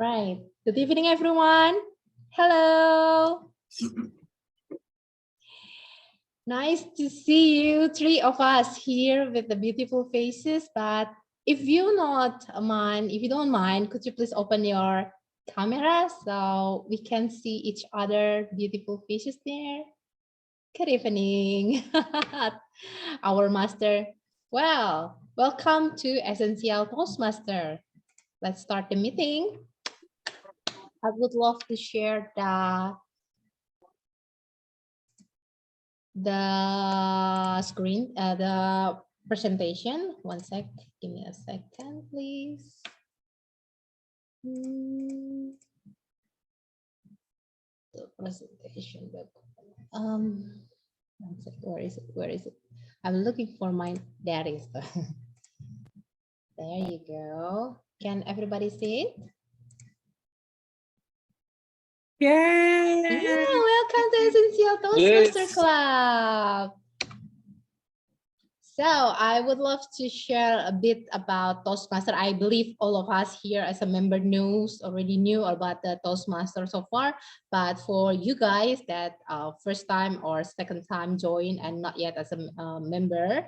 Right. Good evening, everyone. Hello. Nice to see you, three of us here with the beautiful faces. But if you don't mind, could you please open your camera so we can see each other beautiful faces there? Good evening, our master. Well, welcome to Essential Toastmaster. Let's start the meeting. I would love to share the screen, the presentation. One sec, give me a second, please. The presentation. One sec, where is it? Where is it? I'm looking for my, there is the, there you go. Can everybody see it? Yeah. Yeah, welcome to Essential Toastmaster Club. So I would love to share a bit about Toastmaster. I believe all of us here as a member already knew about the Toastmaster so far, but for you guys that first time or second time join and not yet as a member,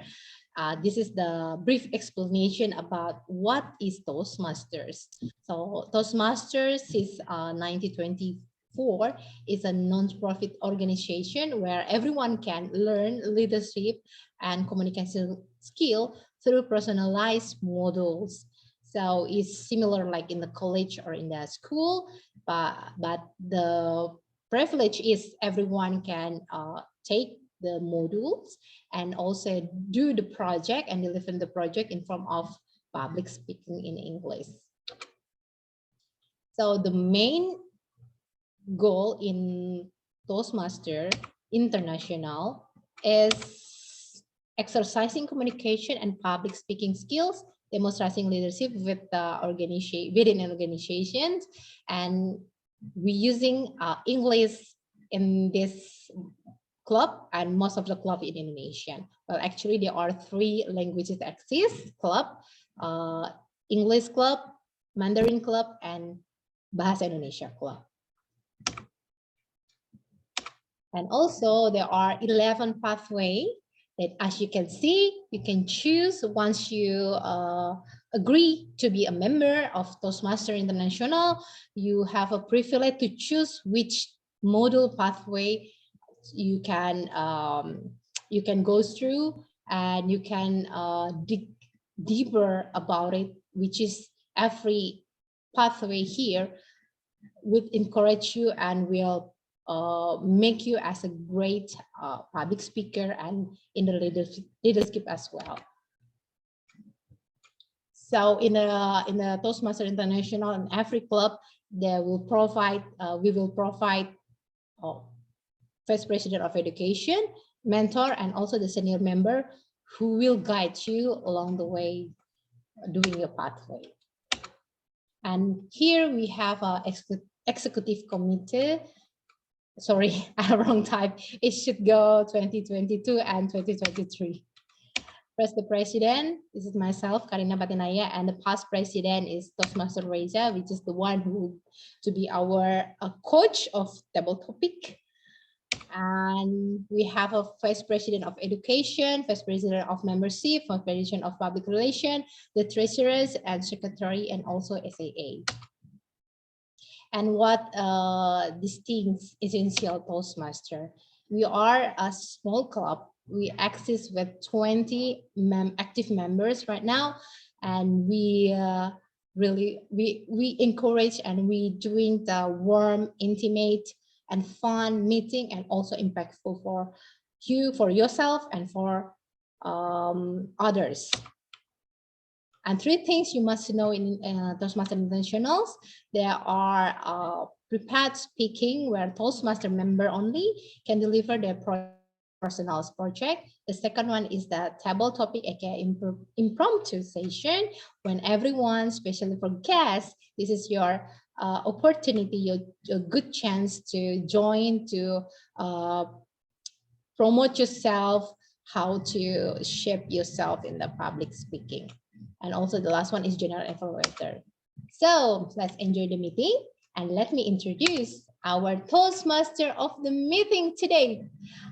this is the brief explanation about what is Toastmasters. So Toastmasters is 1924 is a non-profit organization where everyone can learn leadership and communication skill through personalized models. So it's similar like in the college or in the school, but the privilege is everyone can take the modules and also do the project and deliver the project in form of public speaking in English. So the main goal in Toastmaster International is exercising communication and public speaking skills, demonstrating leadership with within organizations, and we using English in this club and most of the club in Indonesia. Well, actually, there are 3 languages that exist: club, English club, Mandarin club, and Bahasa Indonesia club. And also there are 11 pathways that, as you can see, you can choose once you agree to be a member of Toastmaster International. You have a privilege to choose which module pathway you can go through, and you can dig deeper about it, which is every pathway here would encourage you and will make you as a great public speaker and in the leadership as well. So in the Toastmaster International and every club, they will provide we will provide Vice President of Education, mentor, and also the senior member who will guide you along the way doing your pathway. And here we have a executive committee. Sorry, wrong type. It should go 2022 and 2023. First, the president, this is myself, Karina Patinaya, and the past president is Toastmaster Reza, which is the one who to be our coach of table topic. And we have a vice president of education, vice president of membership, vice president of public relations, the treasurers and secretary, and also SAA. And what distinguishes Essential Toastmaster? We are a small club. We exist with 20 active members right now, and we encourage and we doing the warm, intimate, and fun meeting, and also impactful for you, for yourself, and for others. And 3 things you must know in Toastmaster Internationals. There are prepared speaking, where Toastmaster member only can deliver their personal project. The second one is the table topic, aka impromptu session, when everyone, especially for guests, this is your opportunity, your good chance to join, to promote yourself, how to shape yourself in the public speaking. And also the last one is general evaluator. So let's enjoy the meeting and let me introduce our Toastmaster of the meeting today,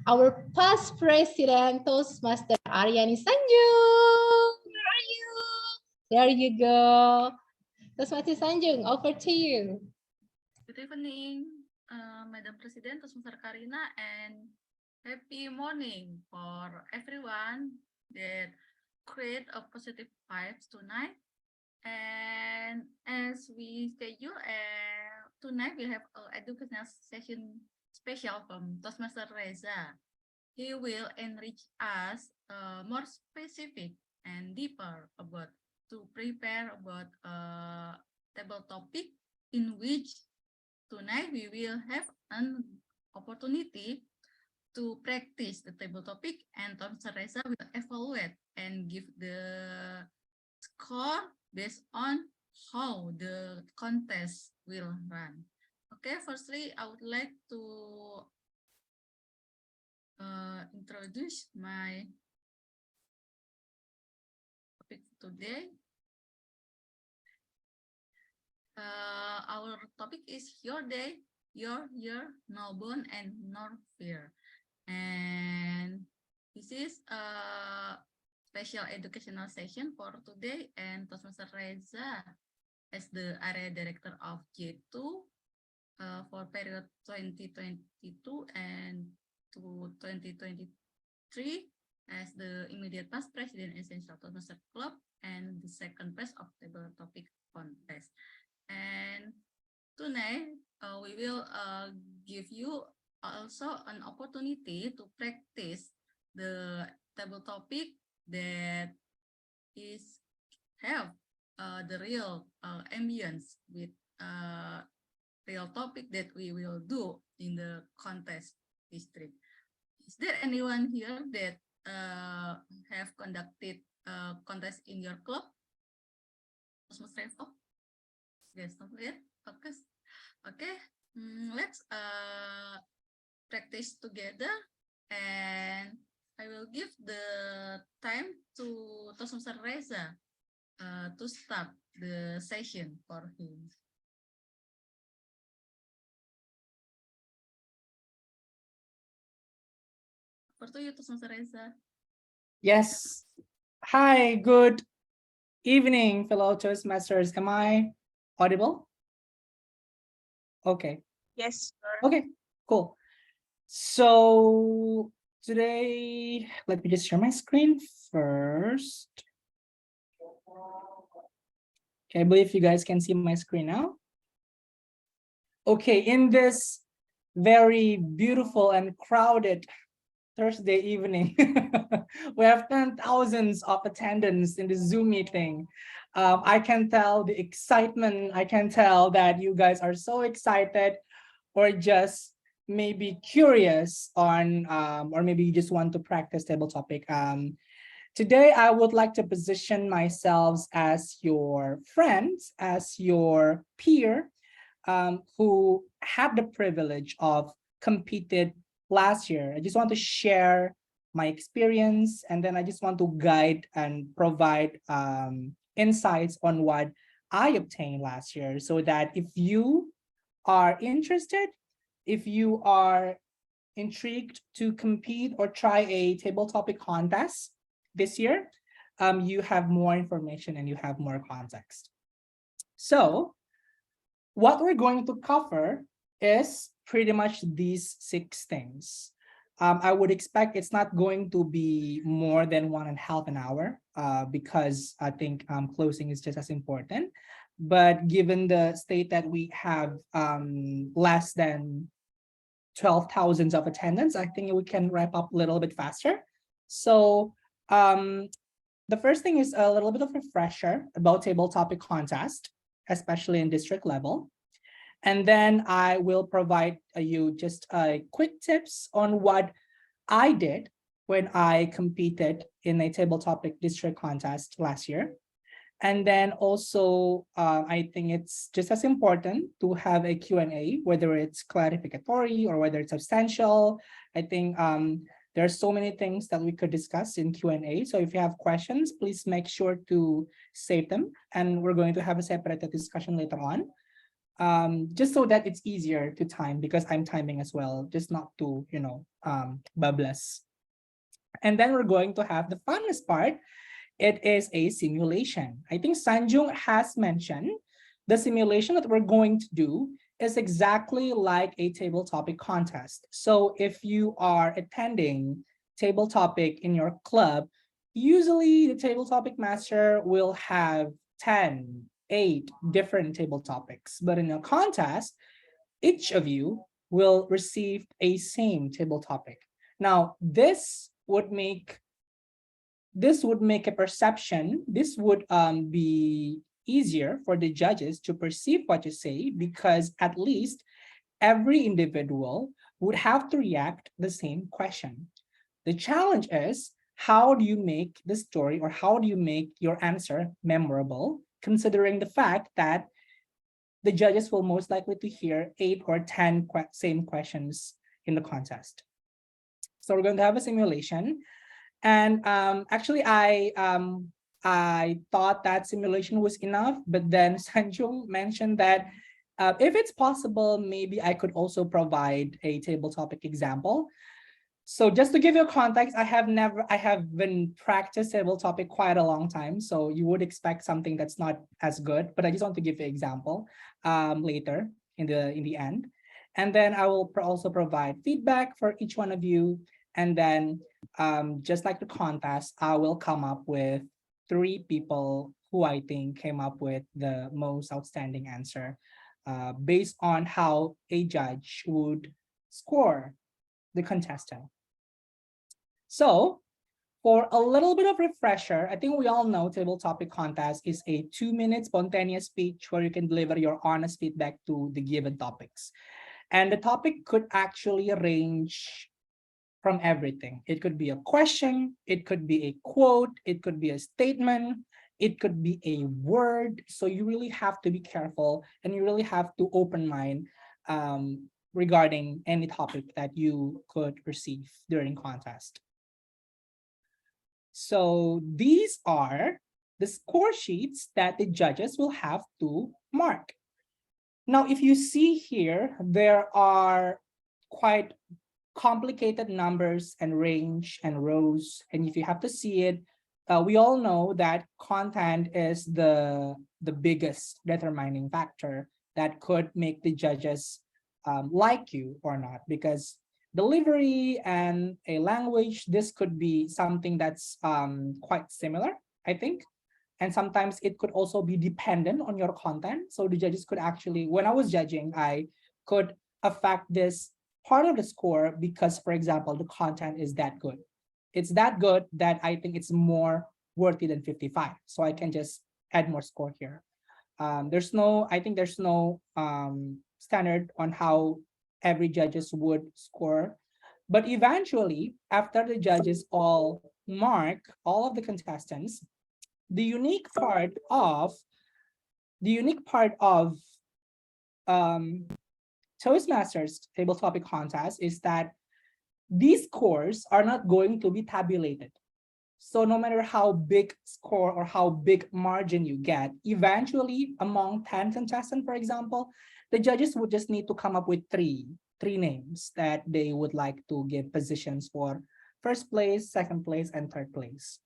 our past president, Toastmaster Aryani Sanjung. Where are you? There you go. Toastmaster Sanjung, over to you. Good evening, Madam President, Toastmaster Karina, and happy morning for everyone that create a positive vibes tonight. And as we schedule, tonight we have an educational session special from Toastmaster Reza. He will enrich us more specific and deeper about to prepare about a table topic in which tonight we will have an opportunity to practice the table topic, and Toastmaster Reza will evaluate and give the score based on how the contest will run. Okay, firstly, I would like to introduce my topic today. Our topic is your day, your year, no bone and no fear. And this is a special educational session for today, and Toastmaster Reza as the area director of J2 for period 2022 and to 2023 as the immediate past president Essential Toastmaster Club and the second best of table topic contest. And tonight we will give you also an opportunity to practice the table topic that is have the real ambience with real topic that we will do in the contest district. Is there anyone here that have conducted contest in your club? Cosmos Revo? Yes, not yet. Okay. Okay. Let's practice together, and I will give the time to Toastmaster Reza to start the session for him. Over to you, Toastmaster Reza. Yes. Hi, good evening, fellow Toastmasters. Am I audible? Okay. Yes, sir. Okay, cool. So today, let me just share my screen first. Okay, I believe you guys can see my screen now. Okay, in this very beautiful and crowded Thursday evening, we have 10,000s of attendance in the Zoom meeting. I can tell the excitement. I can tell that you guys are so excited or just maybe curious on, or maybe you just want to practice table topic. Today, I would like to position myself as your friend, as your peer, who had the privilege of competed last year. I just want to share my experience, and then I just want to guide and provide insights on what I obtained last year, so that if you are interested, if you are intrigued to compete or try a table topic contest this year, you have more information and you have more context. So what we're going to cover is pretty much these 6 things. I would expect it's not going to be more than 1.5 an hour, because I think closing is just as important. But given the state that we have less than 12,000 of attendance, I think we can wrap up a little bit faster. So the first thing is a little bit of refresher about table topic contest, especially in district level. And then I will provide you just quick tips on what I did when I competed in a table topic district contest last year. And then also, I think it's just as important to have a Q&A, whether it's clarificatory or whether it's substantial. I think There are so many things that we could discuss in Q&A. So if you have questions, please make sure to save them. And we're going to have a separate discussion later on. Just so that it's easier to time, because I'm timing as well, just not to, babbless. And then we're going to have the funnest part. It is a simulation. I think Sanjung has mentioned the simulation that we're going to do is exactly like a table topic contest. So if you are attending table topic in your club, usually the table topic master will have 10, 8 different table topics. But in a contest, each of you will receive a same table topic. Now, this would make a perception, this would be easier for the judges to perceive what you say, because at least every individual would have to react the same question. The challenge is, how do you make the story, or how do you make your answer memorable, considering the fact that the judges will most likely to hear 8 or 10 same questions in the contest. So we're going to have a simulation. And actually, I thought that simulation was enough, but then Sanjung mentioned that if it's possible, maybe I could also provide a table topic example. So just to give you a context, I have been practiced table topic quite a long time. So you would expect something that's not as good, but I just want to give you an example later in the end. And then I will also provide feedback for each one of you. And then just like the contest, I will come up with 3 people who I think came up with the most outstanding answer based on how a judge would score the contestant. So for a little bit of refresher, I think we all know table topic contest is a 2-minute spontaneous speech where you can deliver your honest feedback to the given topics. And the topic could actually range from everything. It could be a question, it could be a quote, it could be a statement, it could be a word. So you really have to be careful, and you really have to open mind regarding any topic that you could receive during contest. So these are the score sheets that the judges will have to mark. Now, if you see here, there are quite complicated numbers and range and rows. And if you have to see it, we all know that content is the biggest determining factor that could make the judges like you or not, because delivery and a language, this could be something that's quite similar, I think. And sometimes it could also be dependent on your content. So the judges could actually, when I was judging, I could affect this part of the score because, for example, the content is that good. It's that good that I think it's more worthy than 55. So I can just add more score here. There's no standard on how every judges would score. But eventually, after the judges all mark all of the contestants, the unique part of Toastmasters table topic contest is that these scores are not going to be tabulated. So no matter how big score or how big margin you get, eventually among 10 contestants, for example, the judges would just need to come up with three names that they would like to give positions for first place, second place, and third place.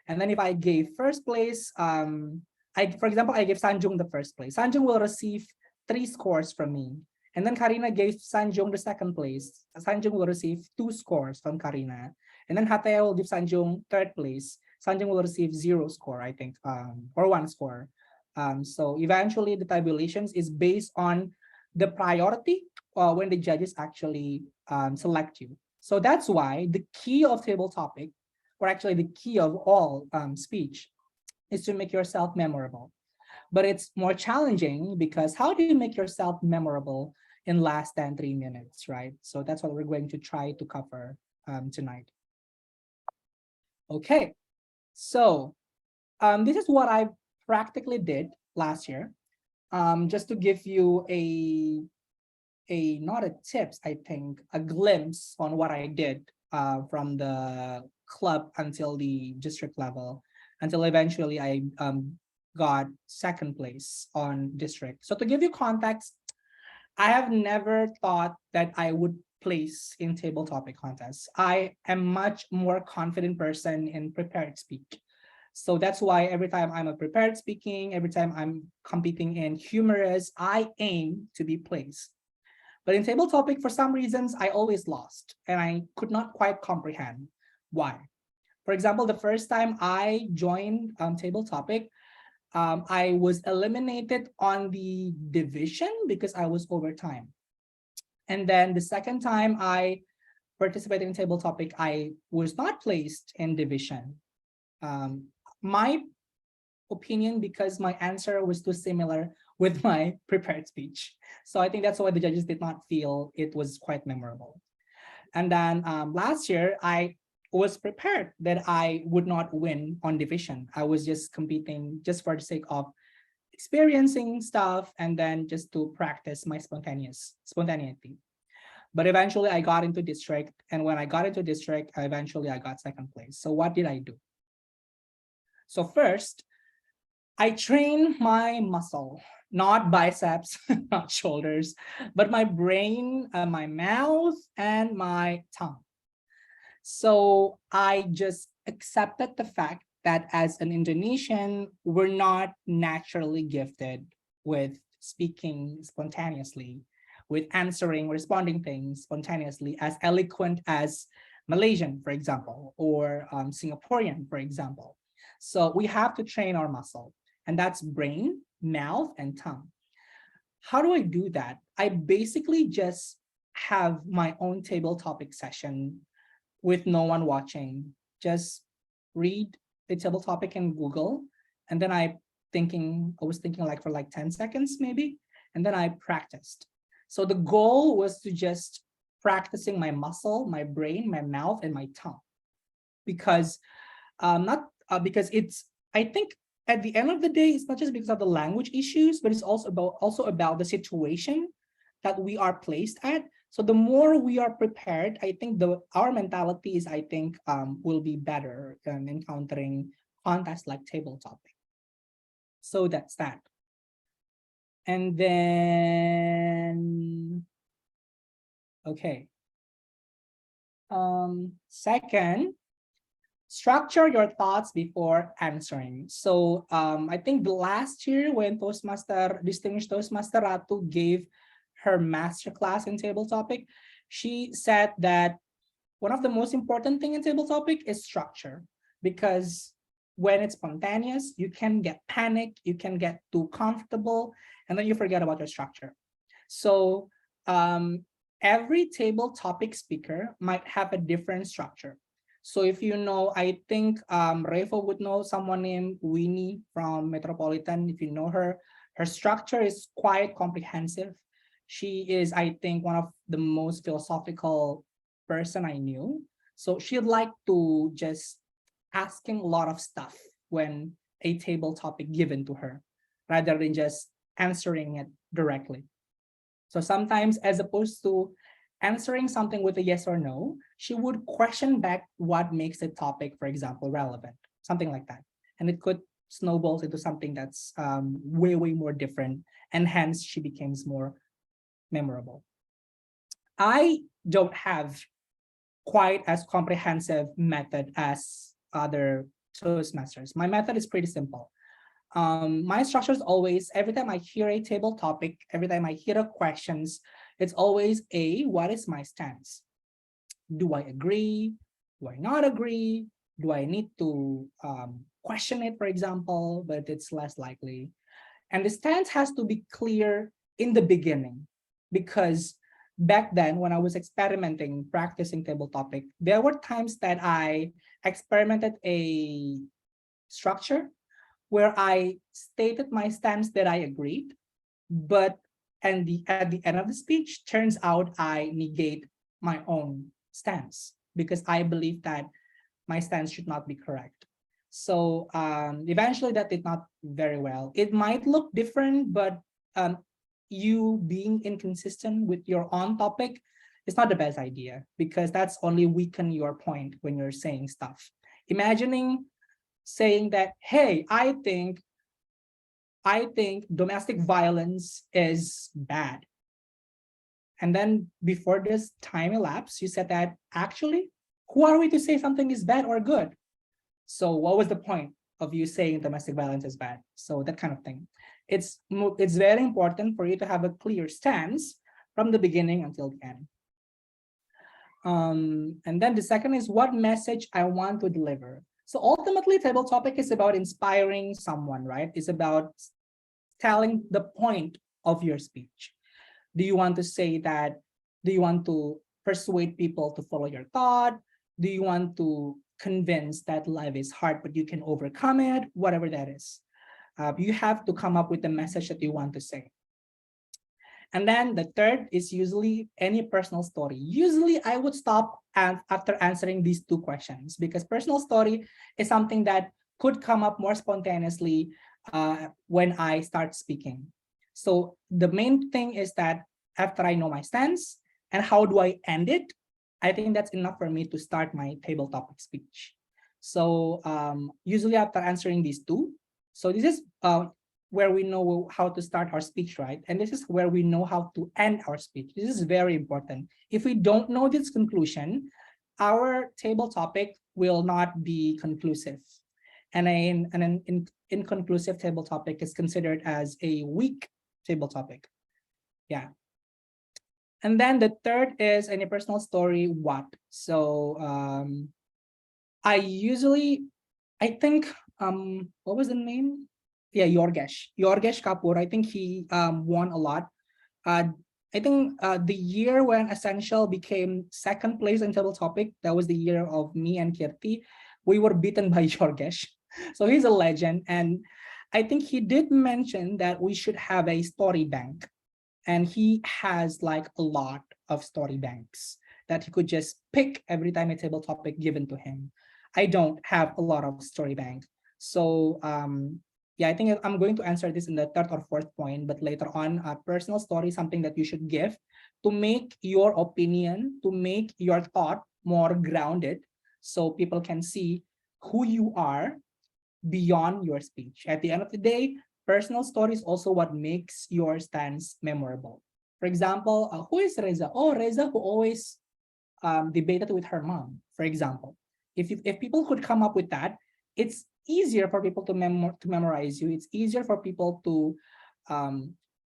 And then if I gave first place, for example, I give Sanjung the first place. Sanjung will receive 3 scores from me. And then Karina gave Sanjung the second place. Sanjung will receive 2 scores from Karina. And then Hataya will give Sanjung third place. Sanjung will receive 0 score, I think, or 1 score. So eventually the tabulations is based on the priority when the judges actually select you. So that's why the key of table topic, or actually the key of all speech, is to make yourself memorable. But it's more challenging because how do you make yourself memorable in less than 3 minutes, right? So that's what we're going to try to cover tonight. Okay, so this is what I practically did last year. Just to give you not a tips, I think, a glimpse on what I did from the club until the district level, until eventually I got second place on district. So to give you context, I have never thought that I would place in table topic contests. I am much more confident person in prepared speak. So that's why every time I'm a prepared speaking, every time I'm competing in humorous, I aim to be placed. But in table topic, for some reasons, I always lost and I could not quite comprehend why. For example, the first time I joined table topic, I was eliminated on the division because I was overtime. And then the second time I participated in table topic, I was not placed in division. My opinion, because my answer was too similar with my prepared speech. So I think that's why the judges did not feel it was quite memorable. And then last year, I was prepared that I would not win on division. I was just competing just for the sake of experiencing stuff and then just to practice my spontaneity. But eventually I got into district, and when I got into district, eventually I got second place. So what did I do? So first, I train my muscle, not biceps, not shoulders, but my brain, my mouth, and my tongue. So I just accepted the fact that as an Indonesian, we're not naturally gifted with speaking spontaneously, with answering, responding things spontaneously, as eloquent as Malaysian, for example, or Singaporean, for example. So we have to train our muscle, and that's brain, mouth, and tongue. How do I do that? I basically just have my own table topic session with no one watching. Just read the table topic in Google, and then I was thinking like for like 10 seconds maybe, and then I practiced. So the goal was to just practicing my muscle, my brain, my mouth, and my tongue, because not because it's, I think at the end of the day, it's not just because of the language issues, but it's also about the situation that we are placed at. So the more we are prepared, I think our mentality is, I think, will be better than encountering contests like table topic. So that's that. And then, okay. Second, structure your thoughts before answering. So I think the last year when distinguished Toastmaster Ratu gave her masterclass in table topic, she said that one of the most important thing in table topic is structure, because when it's spontaneous, you can get panicked, you can get too comfortable, and then you forget about your structure. So every table topic speaker might have a different structure. So if you know, I think Reza would know someone named Winnie from Metropolitan. If you know her, her structure is quite comprehensive. She is, I think, one of the most philosophical person I knew. So she'd like to just asking a lot of stuff when a table topic given to her, rather than just answering it directly. So sometimes, as opposed to answering something with a yes or no, she would question back what makes a topic, for example, relevant, something like that. And it could snowball into something that's way, way more different. And hence she becomes more memorable. I don't have quite as comprehensive method as other Toastmasters. My method is pretty simple. My structure is always, every time I hear a table topic, every time I hear a questions, it's always what is my stance? Do I agree? Do I not agree? Do I need to question it, for example, but it's less likely. And the stance has to be clear in the beginning, because back then when I was experimenting, practicing table topic, there were times that I experimented a structure where I stated my stance that I agreed, but at the end of the speech, turns out I negate my own stance because I believe that my stance should not be correct. So eventually that did not very well. It might look different, but you being inconsistent with your own topic it's not the best idea, because that's only weaken your point when you're saying stuff. Imagining saying that, hey, I think domestic violence is bad. And then before this time elapsed, you said that actually, who are we to say something is bad or good? So what was the point of you saying domestic violence is bad? So that kind of thing. It's very important for you to have a clear stance from the beginning until the end. And then the second is what message I want to deliver. So ultimately, table topic is about inspiring someone, right? It's about telling the point of your speech. Do you want to say that? Do you want to persuade people to follow your thought? Do you want to convince that life is hard, but you can overcome it? Whatever that is. You have to come up with the message that you want to say. And then the third is usually any personal story. Usually I would stop after answering these two questions, because personal story is something that could come up more spontaneously when I start speaking. So the main thing is that after I know my stance and how do I end it, I think that's enough for me to start my table topic speech. So usually after answering these two, so this is where we know how to start our speech, right? And this is where we know how to end our speech. This is very important. If we don't know this conclusion, our table topic will not be conclusive. And an inconclusive table topic is considered as a weak table topic. Yeah. And then the third is any personal story, what? So I think, what was the name? Yeah, Yorgesh Kapoor. I think he won a lot. I think the year when Essential became second place in table topic, that was the year of me and Kirti. We were beaten by Yorgesh. So he's a legend. And I think he did mention that we should have a story bank. And he has like a lot of story banks that he could just pick every time a table topic given to him. I don't have a lot of story bank. So yeah, I think I'm going to answer this in the third or fourth point, but later on, a personal story is something that you should give to make your opinion, to make your thought more grounded, so people can see who you are beyond your speech. At the end of the day, personal story is also what makes your stance memorable. For example, who is Reza? Oh, Reza who always debated with her mom, for example. If people could come up with that, it's easier for people to memorize you. It's easier for people to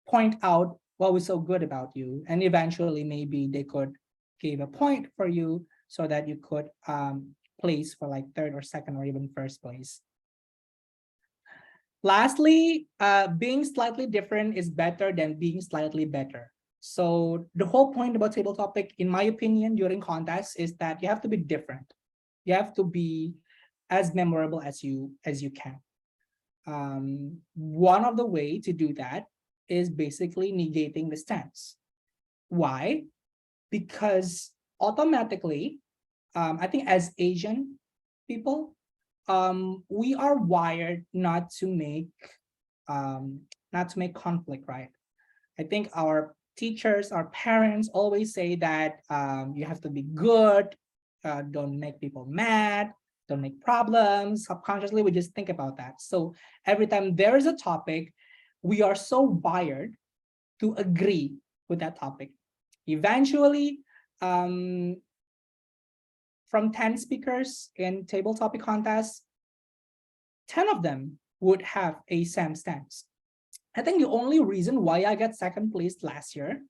point out what was so good about you. And eventually, maybe they could give a point for you so that you could place for like third or second or even first place. Lastly, being slightly different is better than being slightly better. So the whole point about table topic, in my opinion, during contests is that you have to be different. You have to be as memorable as you can. One of the way to do that is basically negating the stance. Why? Because automatically, I think as Asian people, we are wired not to make conflict, right? I think our teachers, our parents always say that you have to be good, don't make people mad, don't make problems. Subconsciously, we just think about that. So every time there is a topic, we are so wired to agree with that topic. Eventually, from 10 speakers in table topic contest, 10 of them would have a same stance. I think the only reason why I got second place last year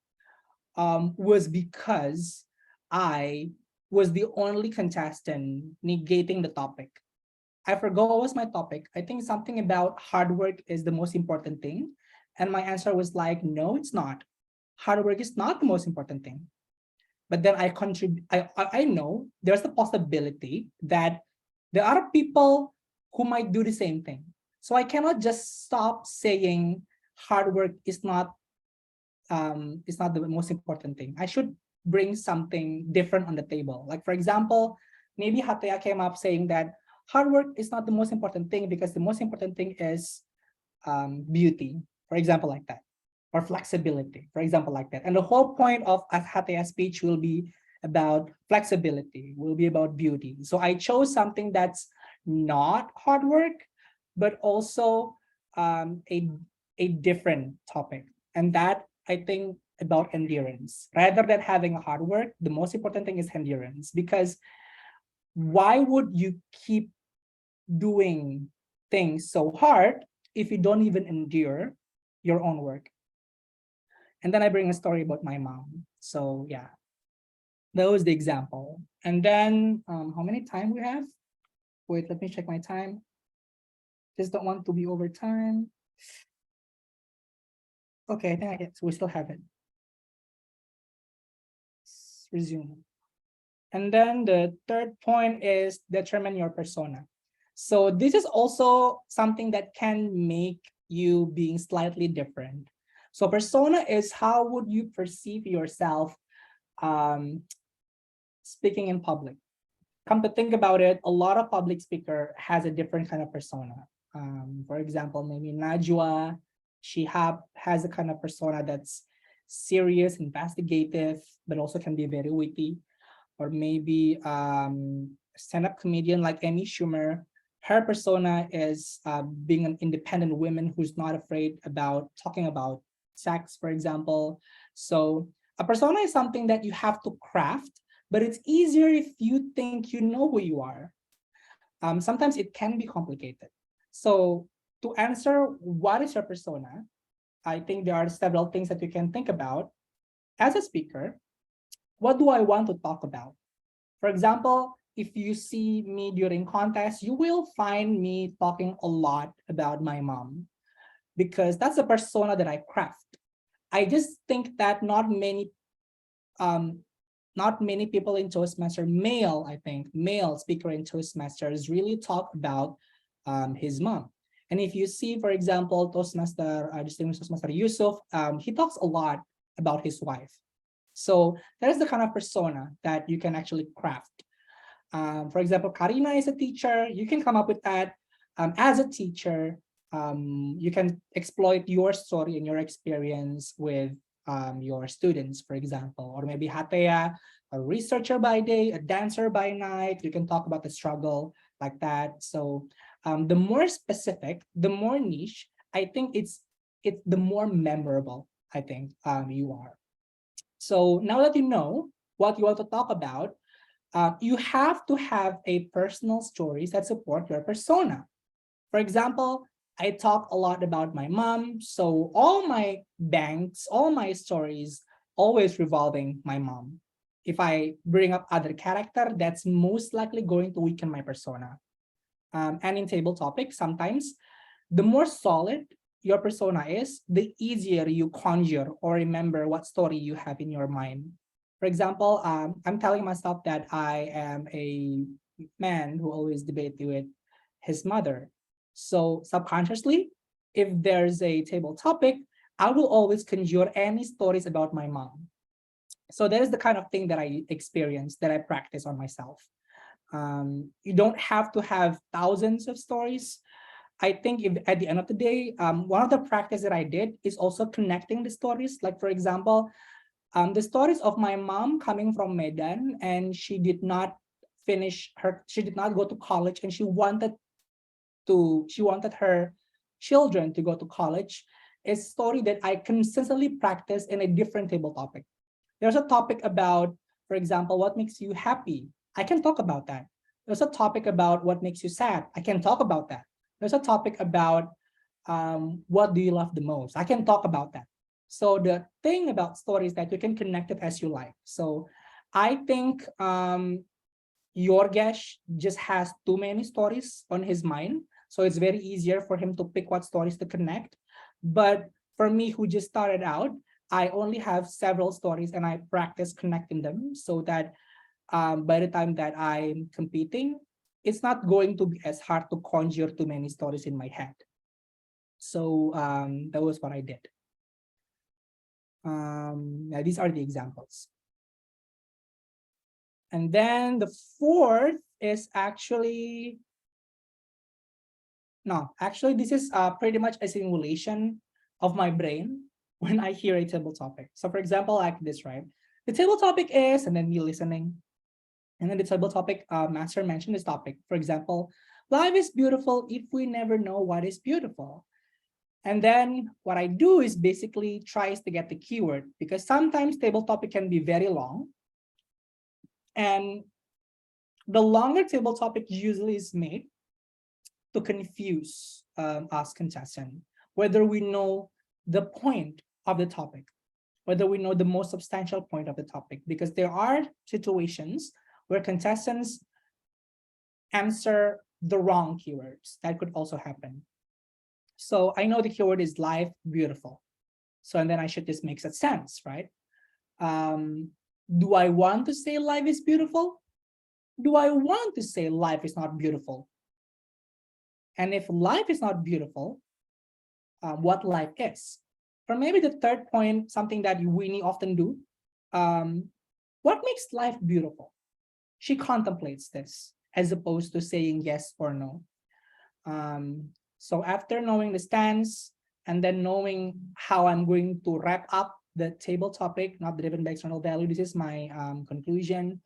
was because I was the only contestant negating the topic. I forgot what was my topic. I think something about hard work is the most important thing. And my answer was like, no, it's not. Hard work is not the most important thing. But then I know there's the possibility that there are people who might do the same thing. So I cannot just stop saying hard work is not the most important thing. I should bring something different on the table. Like for example, maybe Hataya came up saying that hard work is not the most important thing because the most important thing is beauty, for example, like that. or flexibility, for example, like that. And the whole point of Hataya speech will be about flexibility, will be about beauty. So I chose something that's not hard work, but also a different topic. And that, I think, about endurance. Rather than having a hard work, the most important thing is endurance. Because why would you keep doing things so hard if you don't even endure your own work? And then I bring a story about my mom. So yeah, that was the example. And then how many time we have? Wait, let me check my time. Just don't want to be over time. Okay, I think I get, so we still have it. Let's resume. And then the third point is determine your persona. So this is also something that can make you being slightly different. So persona is how would you perceive yourself speaking in public. Come to think about it, a lot of public speaker has a different kind of persona. For example, maybe Najwa, she has a kind of persona that's serious, investigative, but also can be very witty. Or maybe stand-up comedian like Amy Schumer, her persona is being an independent woman who's not afraid about talking about sex, for example. So a persona is something that you have to craft, but it's easier if you think you know who you are. Sometimes it can be complicated. So to answer what is your persona, I think there are several things that you can think about. As a speaker, what do I want to talk about? For example, if you see me during contests, you will find me talking a lot about my mom because that's the persona that I craft. I just think that not many people in Toastmaster, I think, male speaker in Toastmasters really talk about his mom. And if you see, for example, distinguished Toastmaster Yusuf, he talks a lot about his wife. So that is the kind of persona that you can actually craft. For example, Karina is a teacher. You can come up with that. As a teacher, you can exploit your story and your experience with your students, for example, or maybe Hatea, a researcher by day, a dancer by night. You can talk about the struggle like that. So the more specific, the more niche, I think it's the more memorable, I think you are. So now that you know what you want to talk about, you have to have a personal stories that support your persona. For example, I talk a lot about my mom, so all my banks, all my stories always revolving my mom. If I bring up other character, that's most likely going to weaken my persona. And in table topics, sometimes the more solid your persona is, the easier you conjure or remember what story you have in your mind. For example, I'm telling myself that I am a man who always debates with his mother. So subconsciously, if there's a table topic, I will always conjure any stories about my mom. So that is the kind of thing that I experience, that I practice on myself. You don't have to have thousands of stories. I think if at the end of the day, one of the practice that I did is also connecting the stories. Like for example, the stories of my mom coming from Medan, and she did not go to college, and she wanted her children to go to college, is a story that I consistently practice in a different table topic. There's a topic about, for example, what makes you happy. I can talk about that. There's a topic about what makes you sad. I can talk about that. There's a topic about what do you love the most. I can talk about that. So the thing about stories that you can connect it as you like. So I think Yorgesh just has too many stories on his mind. So it's very easier for him to pick what stories to connect. But for me, who just started out, I only have several stories and I practice connecting them so that by the time that I'm competing, it's not going to be as hard to conjure too many stories in my head. So that was what I did. Yeah, these are the examples. And then the fourth is actually, no, actually this is pretty much a simulation of my brain. when I hear a table topic. So for example, like this, right? The table topic is, and then me listening. And then the table topic, master mentioned this topic. For example, life is beautiful if we never know what is beautiful. And then what I do is basically tries to get the keyword, because sometimes table topic can be very long. And the longer table topic usually is made to confuse us contestant, whether we know the point of the topic, whether we know the most substantial point of the topic, because there are situations where contestants answer the wrong keywords. That could also happen. So I know the keyword is life beautiful. So, and then I should just make sense, right? Do I want to say life is beautiful? Do I want to say life is not beautiful? And if life is not beautiful, what life is? Or maybe the third point, something that Winnie often do, what makes life beautiful? She contemplates this as opposed to saying yes or no. So after knowing the stance and then knowing how I'm going to wrap up the table topic, not driven by external value, this is my conclusion.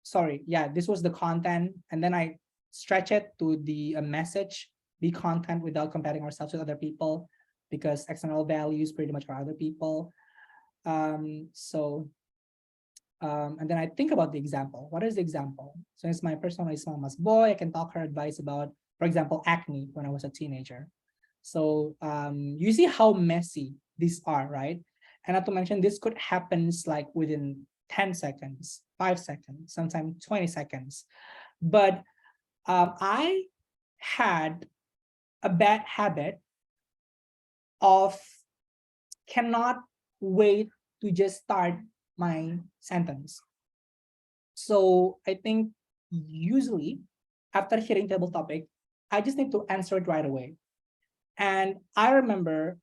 Sorry, yeah, this was the content. And then I stretch it to the message, the content without comparing ourselves with other people, because external values pretty much are other people. And then I think about the example. What is the example? Since my persona is mama's boy, I can talk her advice about, for example, acne when I was a teenager. So you see how messy these are, right? And not to mention, this could happen like within 10 seconds, 5 seconds, sometimes 20 seconds. But I had a bad habit of cannot wait to just start my sentence. So I think usually after hearing table topic, I just need to answer it right away. And I remember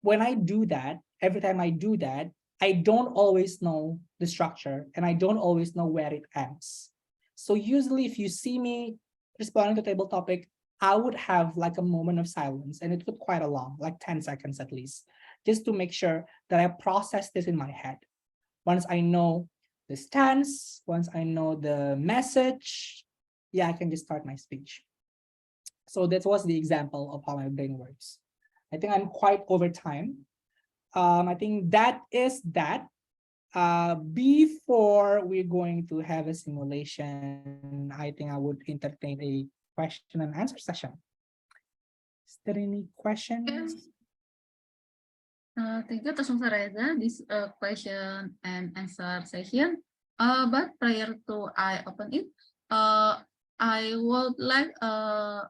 when I do that, every time I do that, I don't always know the structure and I don't always know where it ends. So usually if you see me responding to table topic, I would have like a moment of silence, and it would quite a long, like 10 seconds at least, just to make sure that I process this in my head. Once I know the stance, once I know the message, yeah, I can just start my speech. So that was the example of how my brain works. I think I'm quite over time. I think that is that. Before we're going to have a simulation, I think I would entertain a question and answer session. Is there any questions? Thank you, Tasumsa Reza, this question and answer session. But prior to I open it, I would like I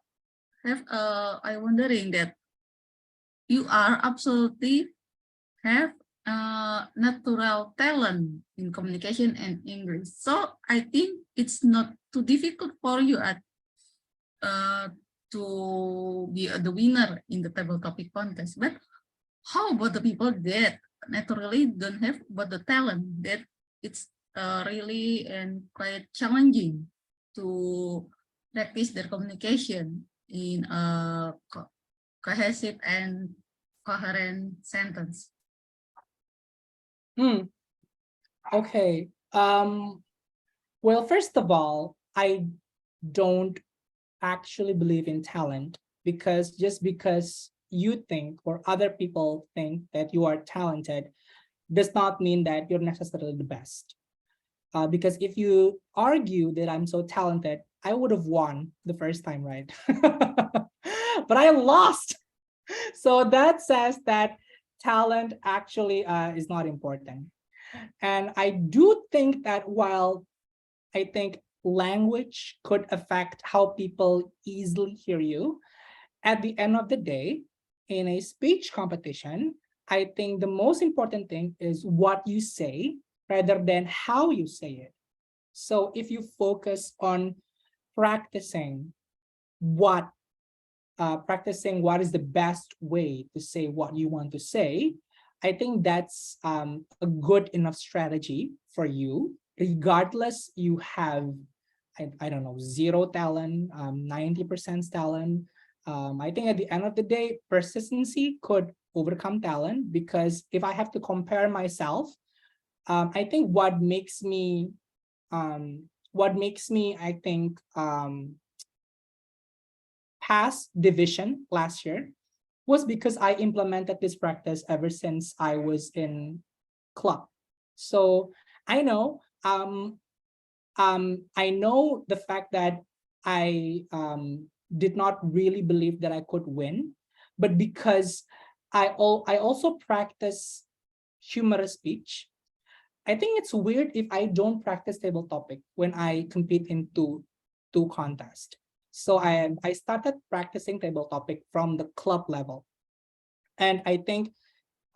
wondering that you are absolutely have natural talent in communication and English. So I think it's not too difficult for you to be the winner in the table topic contest. But how about the people that naturally don't have but the talent, that it's really and quite challenging to practice their communication in a cohesive and coherent sentence? Okay. Well, first of all, I don't actually believe in talent, because just because you think or other people think that you are talented does not mean that you're necessarily the best. Because if you argue that I'm so talented, I would have won the first time, right? But I lost. So that says that talent actually is not important. And I do think that while I think language could affect how people easily hear you, at the end of the day, in a speech competition, I think the most important thing is what you say rather than how you say it. So if you focus on practicing what is the best way to say what you want to say, I think that's a good enough strategy for you, regardless you have, I don't know, zero talent, 90% talent, I think at the end of the day, persistency could overcome talent, because if I have to compare myself, I think what makes me, I think, pass division last year was because I implemented this practice ever since I was in club. So I know, I know the fact that I did not really believe that I could win, but because I also practice humorous speech. I think it's weird if I don't practice table topic when I compete in two contests. So I started practicing table topic from the club level, and I think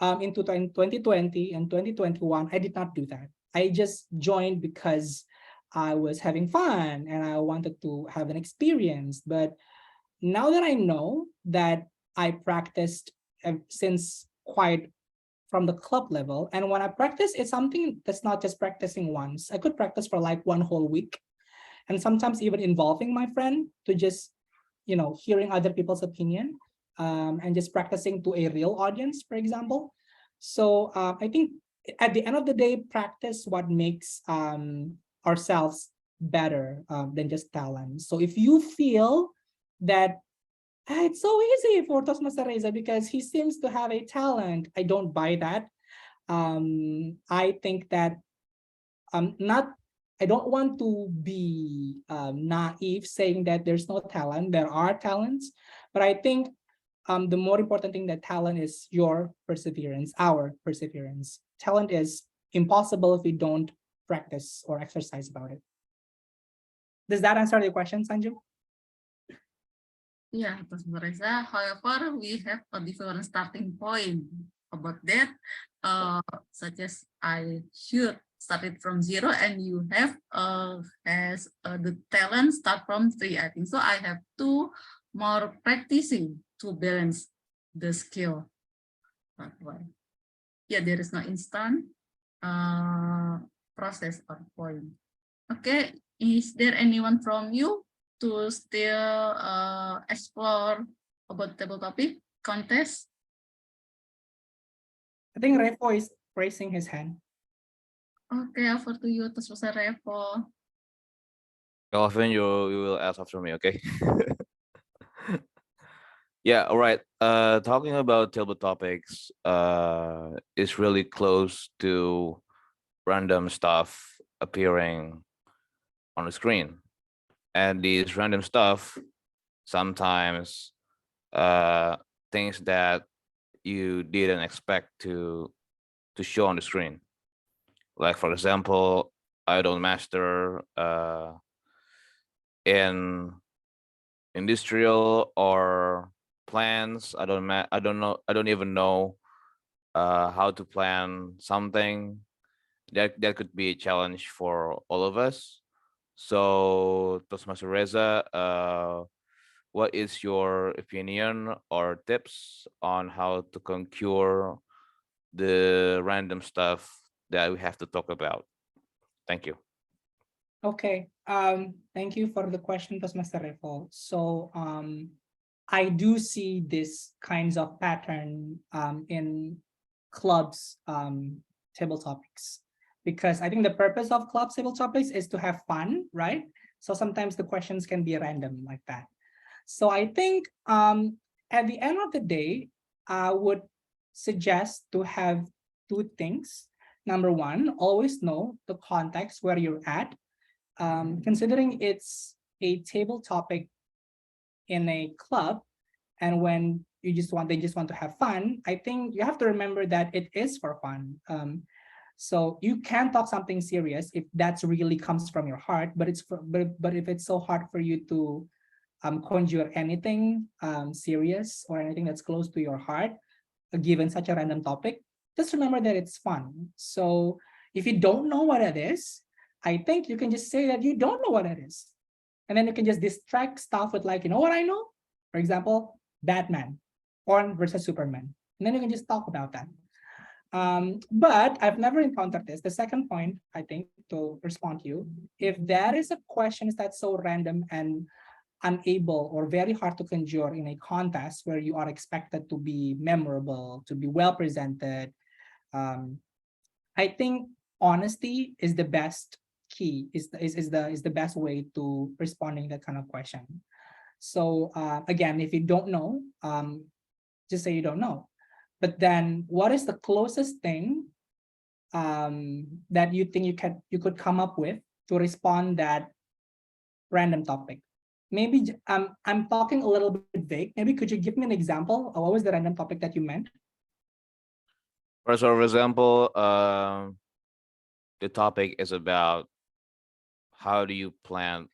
in 2020 and 2021 I did not do that. I just joined because I was having fun and I wanted to have an experience. But now that I know that I practiced since quite from the club level, and when I practice, it's something that's not just practicing once. I could practice for like one whole week, and sometimes even involving my friend to just, hearing other people's opinion, and just practicing to a real audience, for example. So I think at the end of the day, practice what makes ourselves better than just talent. So if you feel that it's so easy for Toastmaster Reza because he seems to have a talent, I don't buy that. I think that not I don't want to be naive saying that there's no talent. There are talents, but I think the more important thing that talent is your perseverance, our perseverance. Talent is impossible if we don't practice or exercise about it. Does that answer the question, Sanju? Yeah, Mas Reza. However, we have a different starting point about that, such as I should start it from 0, and you have the talent start from 3. I think so. I have to more practicing to balance the skill. That way. Yeah, there is no instant process or point. Okay, is there anyone from you to still explore about table topic contest? I think Repo is raising his hand. Okay, over to you, Toastmaster Revo. Calvin, you will ask after me, okay? Yeah, all right. Talking about table topics is really close to random stuff appearing on the screen. And these random stuff sometimes things that you didn't expect to show on the screen. Like for example, I don't master in industrial or plans. I don't know. I don't even know how to plan something. That could be a challenge for all of us. So, Toastmaster Reza, what is your opinion or tips on how to conquer the random stuff that we have to talk about? Thank you. Okay. Thank you for the question, Toastmaster Revo. So I do see this kinds of pattern in clubs table topics, because I think the purpose of club table topics is to have fun, right? So sometimes the questions can be random like that. So I think at the end of the day, I would suggest to have two things. Number one, always know the context where you're at. Considering it's a table topic in a club, and when they just want to have fun, I think you have to remember that it is for fun. So you can talk something serious if that's really comes from your heart, but but if it's so hard for you to conjure anything serious or anything that's close to your heart, given such a random topic, just remember that it's fun. So if you don't know what it is, I think you can just say that you don't know what it is. And then you can just distract stuff with like, you know what I know? For example, Batman or versus Superman. And then you can just talk about that. But I've never encountered this. The second point, I think, to respond to you, if there is a question that's so random and unable or very hard to conjure in a contest where you are expected to be memorable, to be well presented. I think honesty is the best key, is the best way to responding that kind of question. So again, if you don't know, just say you don't know. But then what is the closest thing that you think you could come up with to respond that random topic? Maybe I'm talking a little bit vague. Maybe could you give me an example? What was the random topic that you meant? For example, the topic is about how do you plant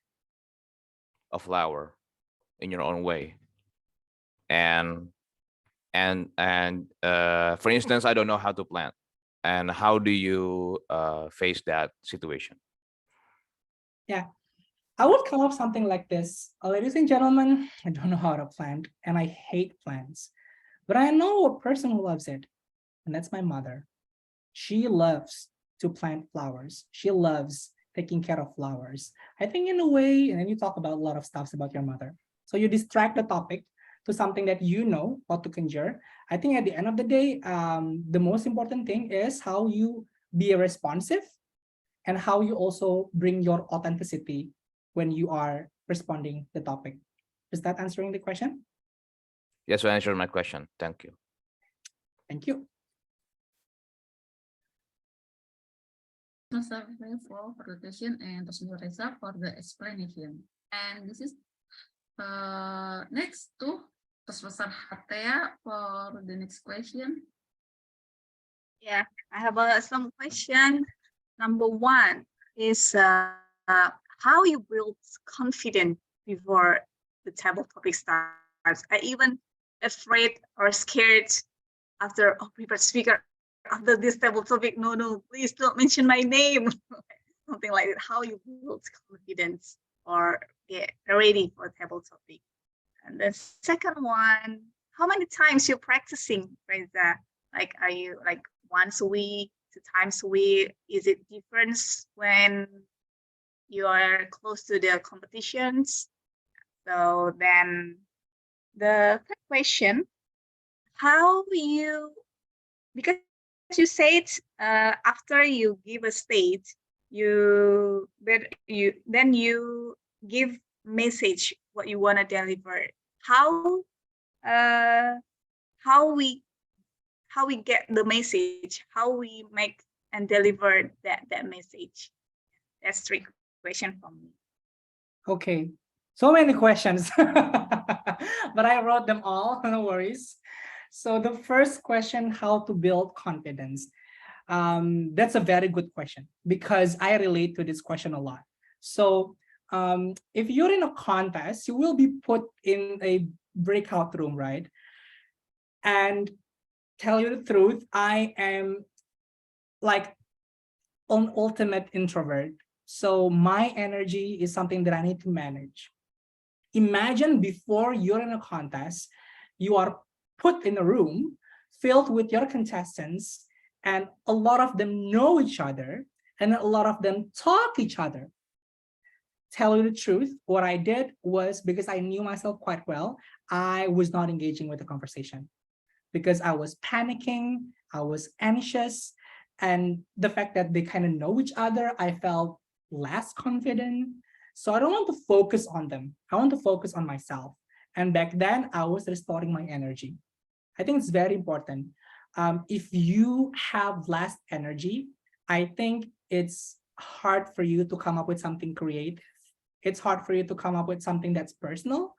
a flower in your own way, and for instance, I don't know how to plant, and how do you face that situation? Yeah, I would come up something like this. Ladies and gentlemen, I don't know how to plant and I hate plants, but I know a person who loves it, and that's my mother. She loves to plant flowers. She loves taking care of flowers. I think in a way, and then you talk about a lot of stuff about your mother. So you distract the topic to something that you know how to conjure. I think at the end of the day, the most important thing is how you be responsive and how you also bring your authenticity when you are responding the topic. Is that answering the question? Yes, you answered my question. Thank you. Thank you. Mr. for presentation and Mr. Reza for the explanation. And this is next to Mr. Hatea for the next question. Yeah, I have some question. Number one is how you build confidence before the table topic starts. I even afraid or scared after prepared speaker after this table topic. No, please don't mention my name. Something like that. How you build confidence or get ready for table topic. And the second one, how many times you're practicing, Reza? Like, are you like once a week, 2 times a week? Is it different when you are close to the competitions? So then the third question, how you, because you said after you give a state, you give message what you want to deliver. How we get the message, how we make and deliver that message. That's 3 questions from me. Okay, so many questions, but I wrote them all, no worries. So the first question, how to build confidence. That's a very good question because I relate to this question a lot. So if you're in a contest, you will be put in a breakout room, right? And tell you the truth, I am like an ultimate introvert. So my energy is something that I need to manage. Imagine before you're in a contest, you are put in a room filled with your contestants, and a lot of them know each other, and a lot of them talk each other. Tell you the truth, what I did was, because I knew myself quite well, I was not engaging with the conversation because I was panicking, I was anxious, and the fact that they kind of know each other, I felt less confident. So I don't want to focus on them. I want to focus on myself. And back then, I was restoring my energy. I think it's very important. If you have less energy, I think it's hard for you to come up with something creative. It's hard for you to come up with something that's personal.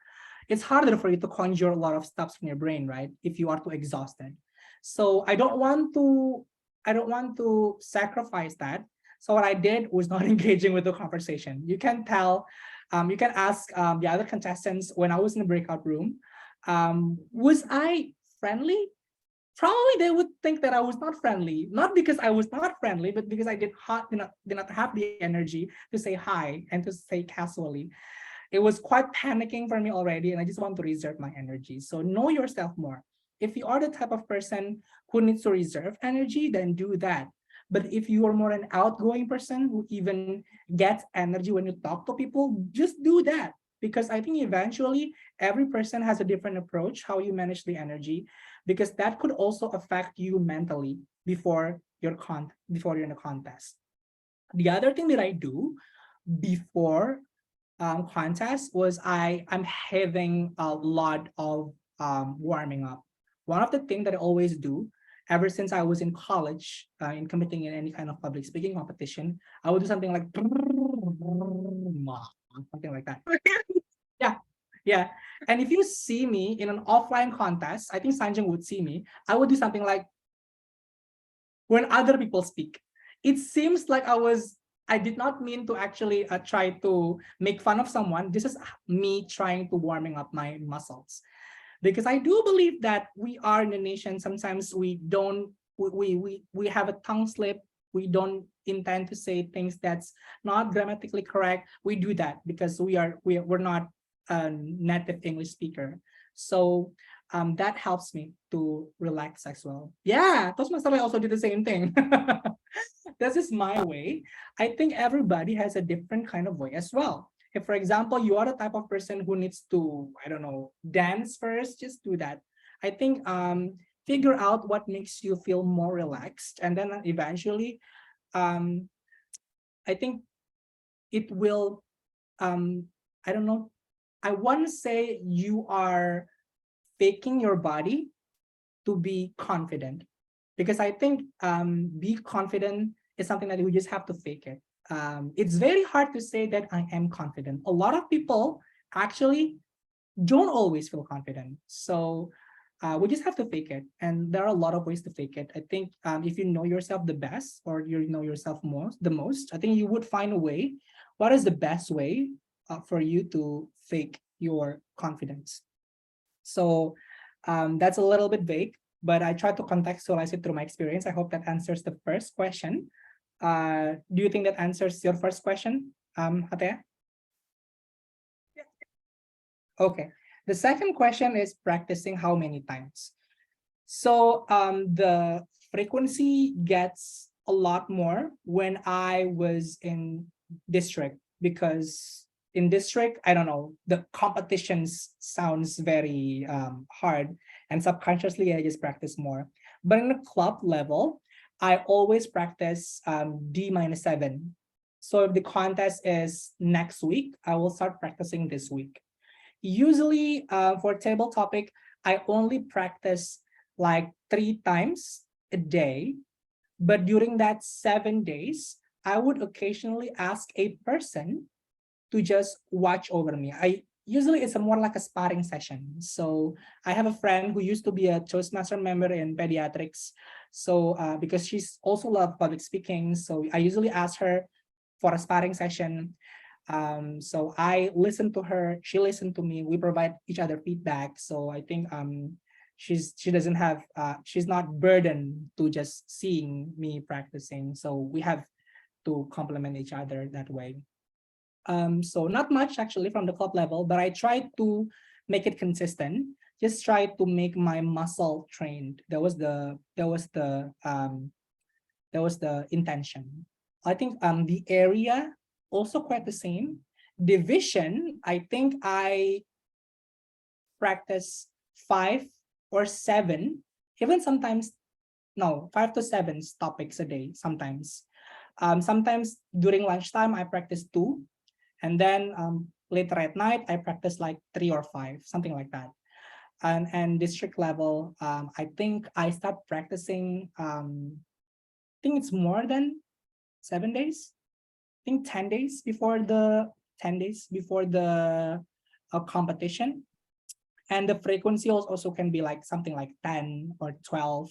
It's harder for you to conjure a lot of stuff in your brain, right? If you are too exhausted. So I don't want to sacrifice that. So what I did was not engaging with the conversation. You can tell, you can ask the other contestants when I was in the breakout room, was I friendly? Probably they would think that I was not friendly, not because I was not friendly, but because I did not have the energy to say hi and to say casually. It was quite panicking for me already, and I just want to reserve my energy. So know yourself more. If you are the type of person who needs to reserve energy, then do that. But if you are more an outgoing person who even gets energy when you talk to people, just do that. because I think eventually every person has a different approach how you manage the energy, because that could also affect you mentally before before you're in a contest. The other thing that I do before contest was I'm having a lot of warming up. One of the things that I always do ever since I was in college, in competing in any kind of public speaking competition, I would do something like something like that. Yeah, yeah. And if you see me in an offline contest, I think Sanjung would see me. I would do something like when other people speak. It seems like I did not mean to actually try to make fun of someone. This is me trying to warming up my muscles, because I do believe that we are in a nation. Sometimes we don't, we have a tongue slip. We don't intend to say things that's not grammatically correct. We do that because we're not a native English speaker. So that helps me to relax as well. Yeah, Toastmaster I also did the same thing. This is my way. I think everybody has a different kind of way as well. If, for example, you are the type of person who needs to, I don't know, dance first, just do that. I think figure out what makes you feel more relaxed, and then eventually, I think it will, I don't know, I want to say you are faking your body to be confident, because I think be confident is something that we just have to fake it. It's very hard to say that I am confident. A lot of people actually don't always feel confident. So we just have to fake it. And there are a lot of ways to fake it. I think if you know yourself the best, or you know yourself the most, I think you would find a way. What is the best way for you to fake your confidence? So that's a little bit vague, but I try to contextualize it through my experience. I hope that answers the first question. Do you think that answers your first question, Hatea? Okay. The second question is practicing how many times? So the frequency gets a lot more when I was in district, because in district, I don't know, the competitions sounds very hard, and subconsciously I just practice more. But in the club level, I always practice D-7. So if the contest is next week, I will start practicing this week. Usually for table topic, I only practice like 3 times a day, but during that 7 days, I would occasionally ask a person to just watch over me. Usually it's more like a sparring session. So I have a friend who used to be a Toastmaster member in pediatrics. So because she's also love public speaking, so I usually ask her for a sparring session. So I listen to her, she listened to me, we provide each other feedback. So I think she doesn't have she's not burdened to just seeing me practicing. So we have to complement each other that way. So not much actually from the club level, but I try to make it consistent. Just try to make my muscle trained. That was the intention. I think the area also quite the same. Division, I think I practice 5 or 7, even sometimes, no, 5 to 7 topics a day sometimes. Sometimes during lunchtime, I practice 2. And then later at night, I practice like 3 or 5, something like that. And district level, I think I start practicing, I think it's more than 7 days. I think 10 days before the competition. And the frequency also can be like something like 10 or 12.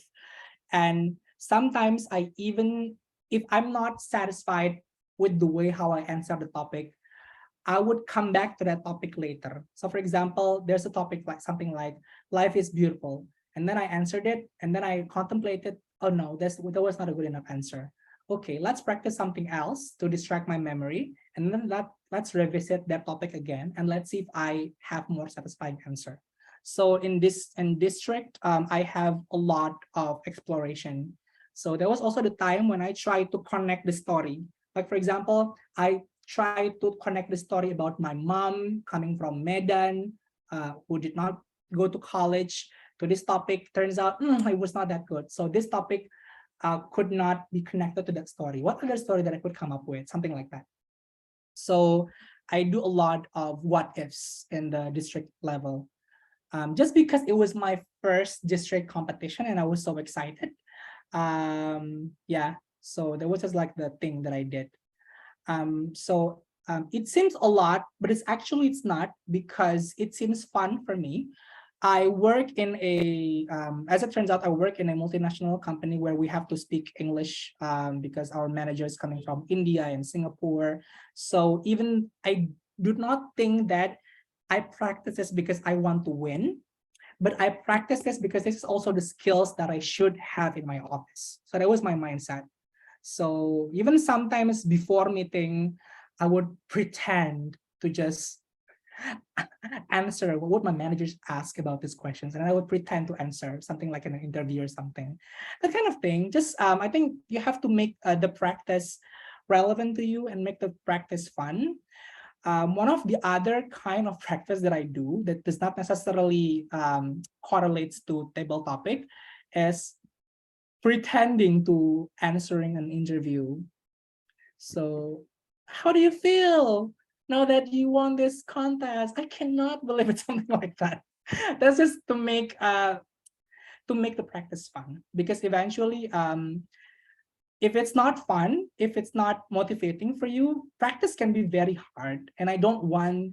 And sometimes I even, if I'm not satisfied with the way how I answer the topic, I would come back to that topic later. So for example, there's a topic like something like life is beautiful. And then I answered it, and then I contemplated, oh no, that was not a good enough answer. Okay, let's practice something else to distract my memory. And then let's revisit that topic again, and let's see if I have more satisfying answer. So in district, I have a lot of exploration. So there was also the time when I tried to connect the story. Like for example, I try to connect the story about my mom coming from Medan, who did not go to college, to this topic. Turns out it was not that good. So this topic could not be connected to that story. What other story that I could come up with? Something like that. So I do a lot of what ifs in the district level. Just because it was my first district competition and I was so excited. Yeah, so that was just like the thing that I did. It seems a lot, but it's not, because it seems fun for me. I work in a, as it turns out, I work in a multinational company where we have to speak English because our manager is coming from India and Singapore. So even I do not think that I practice this because I want to win, but I practice this because this is also the skills that I should have in my office. So that was my mindset. So even sometimes before meeting, I would pretend to just answer what my managers ask about these questions, and I would pretend to answer something like an interview or something, that kind of thing. Just I think you have to make the practice relevant to you and make the practice fun. One of the other kind of practice that I do that does not necessarily correlates to table topic is pretending to answering an interview. So how do you feel now that you won this contest? I cannot believe it's something like that. That's just to make the practice fun, because eventually if it's not fun, if it's not motivating for you, practice can be very hard. And I don't want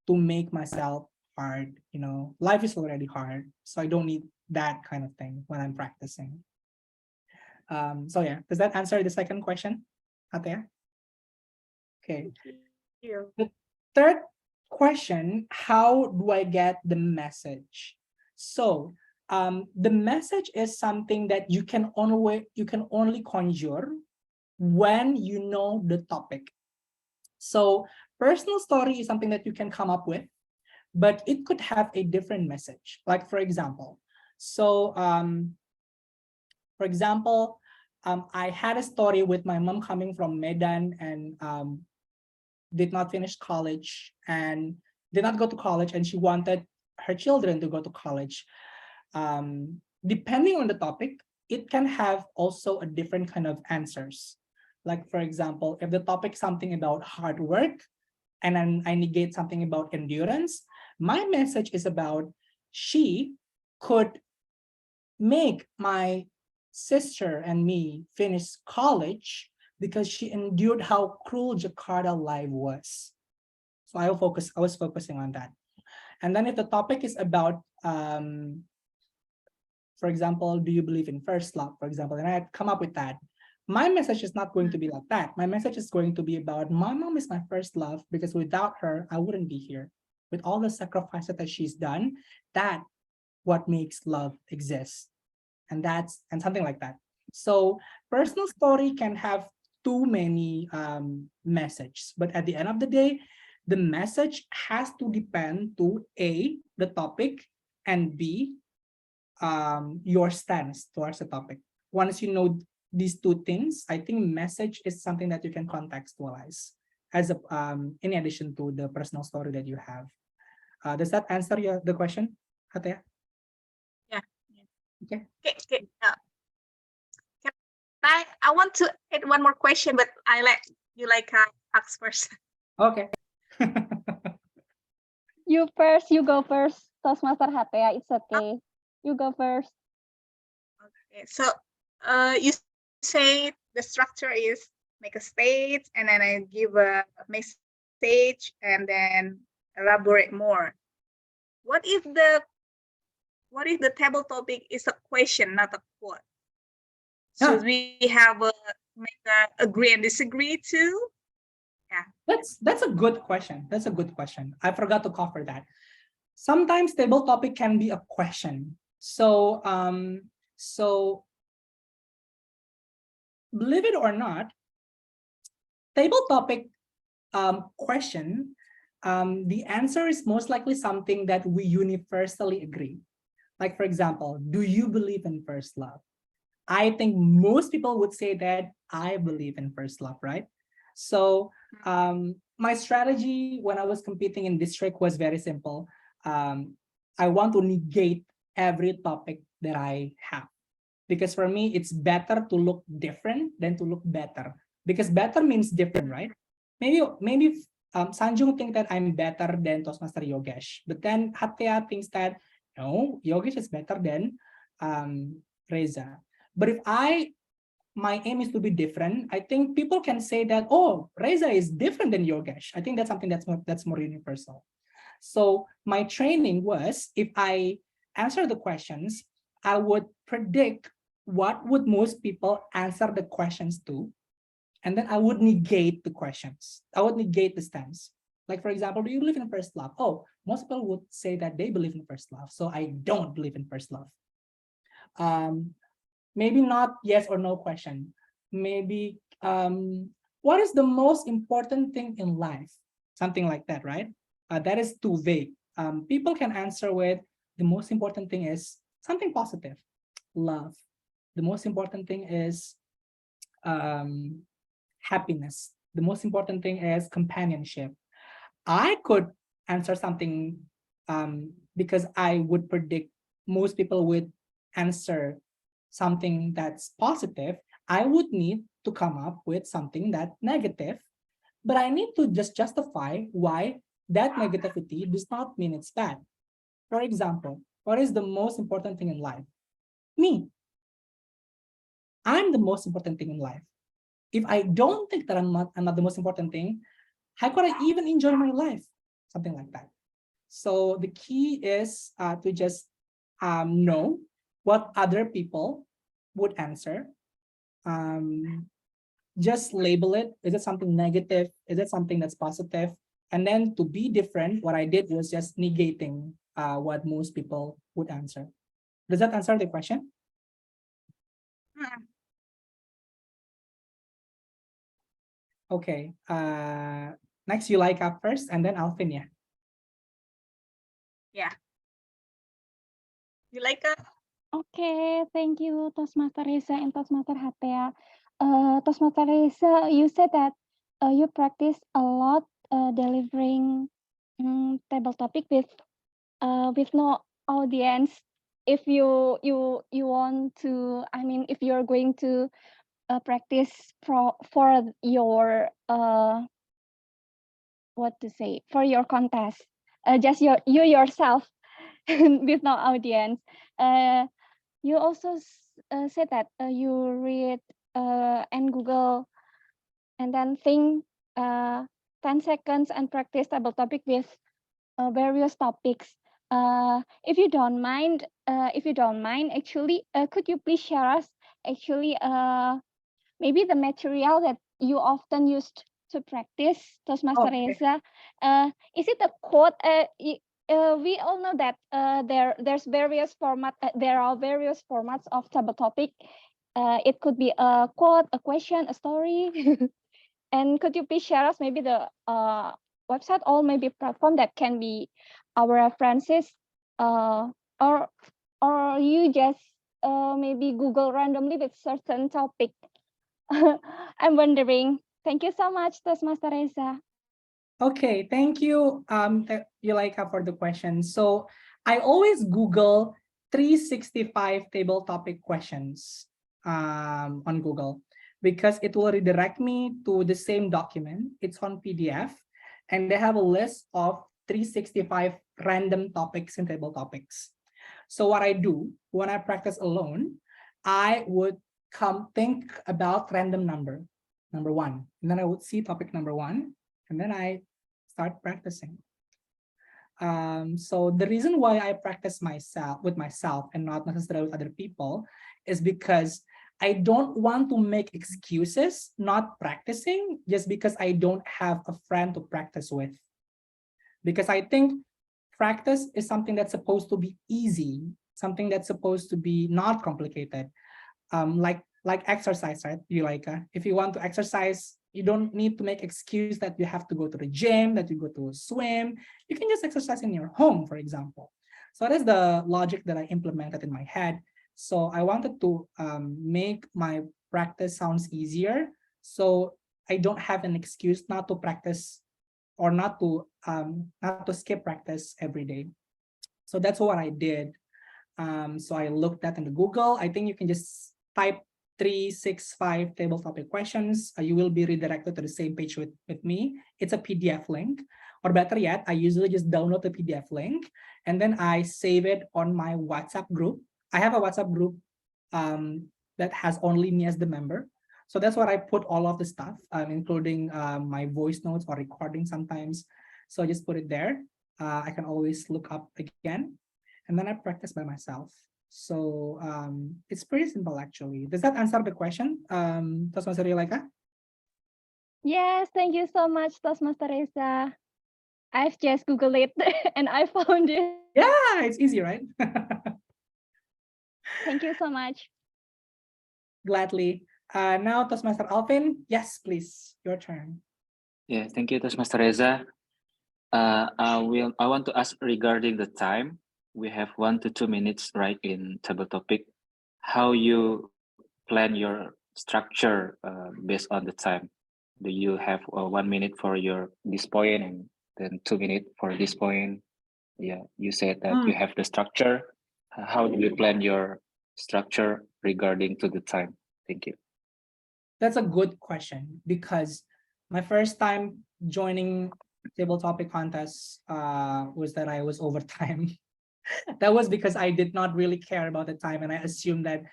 to make myself hard. You know, life is already hard. So I don't need that kind of thing when I'm practicing. So yeah, does that answer the second question, Atea? Okay. You. The third question, how do I get the message? So the message is something that you can only conjure when you know the topic. So personal story is something that you can come up with, but it could have a different message. Like for example, I had a story with my mom coming from Medan and did not finish college and did not go to college, and she wanted her children to go to college. Depending on the topic, it can have also a different kind of answers. Like for example, if the topic is something about hard work and then I negate something about endurance, my message is about she could make my sister and me finish college because she endured how cruel Jakarta life was. So I was focusing on that. And then if the topic is about, for example, do you believe in first love, for example, and I come up with that, my message is not going to be like that. My message is going to be about my mom is my first love because without her, I wouldn't be here. With all the sacrifices that she's done, that what makes love exist. And something like that. So personal story can have too many messages, but at the end of the day, the message has to depend to A, the topic, and B, your stance towards the topic. Once you know these two things, I think message is something that you can contextualize as a in addition to the personal story that you have. Does that answer the question, Hatea? Yeah. Okay. Okay. I want to add one more question, but I let you ask first. Okay. You go first. Toastmaster Hatea, it's okay. You go first. Okay, so you say the structure is make a state and then I give a message and then elaborate more. What if the table topic is a question, not a quote? Should we have make a agree and disagree too? Yeah. That's a good question. That's a good question. I forgot to cover that. Sometimes table topic can be a question. So believe it or not, table topic question, the answer is most likely something that we universally agree. Like for example, do you believe in first love? I think most people would say that I believe in first love, right? So my strategy when I was competing in district was very simple. I want to negate every topic that I have, because for me it's better to look different than to look better, because better means different, right? Maybe Sanjung think that I'm better than Toastmaster Yogesh, but then Hatya thinks that no, Yogesh is better than Reza. But if my aim is to be different, I think people can say that, oh, Reza is different than Yogesh. I think that's something that's more universal. So my training was, if I answer the questions, I would predict what would most people answer the questions to, and then I would negate the questions. I would negate the stance. Like, for example, do you believe in first love? Oh, most people would say that they believe in first love, so I don't believe in first love. Maybe not yes or no question. Maybe what is the most important thing in life? Something like that, right? That is too vague. People can answer with, the most important thing is something positive, love. The most important thing is happiness. The most important thing is companionship. I could answer something because I would predict most people would answer something that's positive. I would need to come up with something that's negative, but I need to just justify why that negativity does not mean it's bad. For example, what is the most important thing in life? Me. I'm the most important thing in life. If I don't think that I'm not the most important thing, how could I even enjoy my life? Something like that. So the key is to just know what other people would answer. Just label it. Is it something negative? Is it something that's positive? And then to be different, what I did was just negating what most people would answer. Does that answer the question? Hmm. Okay. Next, you like up first, and then Alvin, yeah. Yeah. You like Okay, thank you, Toastmaster Reza and Toastmaster Hatea. Toastmaster Reza, you said that you practice a lot delivering table topic with no audience. If you want to, I mean, if you're going to practice for your what to say, for your contest, just you yourself with no audience. You also said that you read and Google and then think 10 seconds and practice table topic with various topics. If you don't mind, actually, could you please share us actually maybe the material that you often used to practice, Toastmaster Okay. Reza? Is it a quote? We all know that there's various format. There are various formats of table topic. It could be a quote, a question, a story. And could you please share us maybe the website or maybe platform that can be our references, or you just maybe Google randomly with certain topic? I'm wondering. Thank you so much, Toastmaster Reza. Okay, thank you, Yulaika, for the question. So I always Google 365 table topic questions on Google, because it will redirect me to the same document. It's on PDF, and they have a list of 365 random topics and table topics. So what I do when I practice alone, I would think about random number 1, and then I would see topic number 1, and then I start practicing. So the reason why I practice with myself and not necessarily with other people is because I don't want to make excuses not practicing just because I don't have a friend to practice with. Because I think practice is something that's supposed to be easy, something that's supposed to be not complicated. Like exercise, right? If you want to exercise, you don't need to make excuse that you have to go to the gym, that you go to swim. You can just exercise in your home, for example. So that's the logic that I implemented in my head. So I wanted to make my practice sounds easier. So I don't have an excuse not to practice or not to skip practice every day. So that's what I did. So I looked at into Google. I think you can just type 365 table topic questions. You will be redirected to the same page with me. It's a PDF link, or better yet, I usually just download the PDF link and then I save it on my WhatsApp group. I have a WhatsApp group that has only me as the member. So that's what I put all of the stuff, including my voice notes or recording sometimes. So I just put it there. I can always look up again, and then I practice by myself. So it's pretty simple, actually. Does that answer the question, Toastmaster Yoleka? Yes, thank you so much, Toastmaster Reza. I've just Googled it and I found it. Yeah, it's easy, right? Thank you so much. Gladly. Now, Toastmaster Alvin, yes, please, your turn. Yeah, thank you, Toastmaster Reza. I want to ask regarding the time. We have 1 to 2 minutes, right, in table topic. How you plan your structure based on the time? Do you have 1 minute for this point and then 2 minutes for this point? Yeah, you said that you have the structure. How do you plan your structure regarding to the time? Thank you. That's a good question, because my first time joining table topic contests was that I was overtime. That was because I did not really care about the time, and I assumed that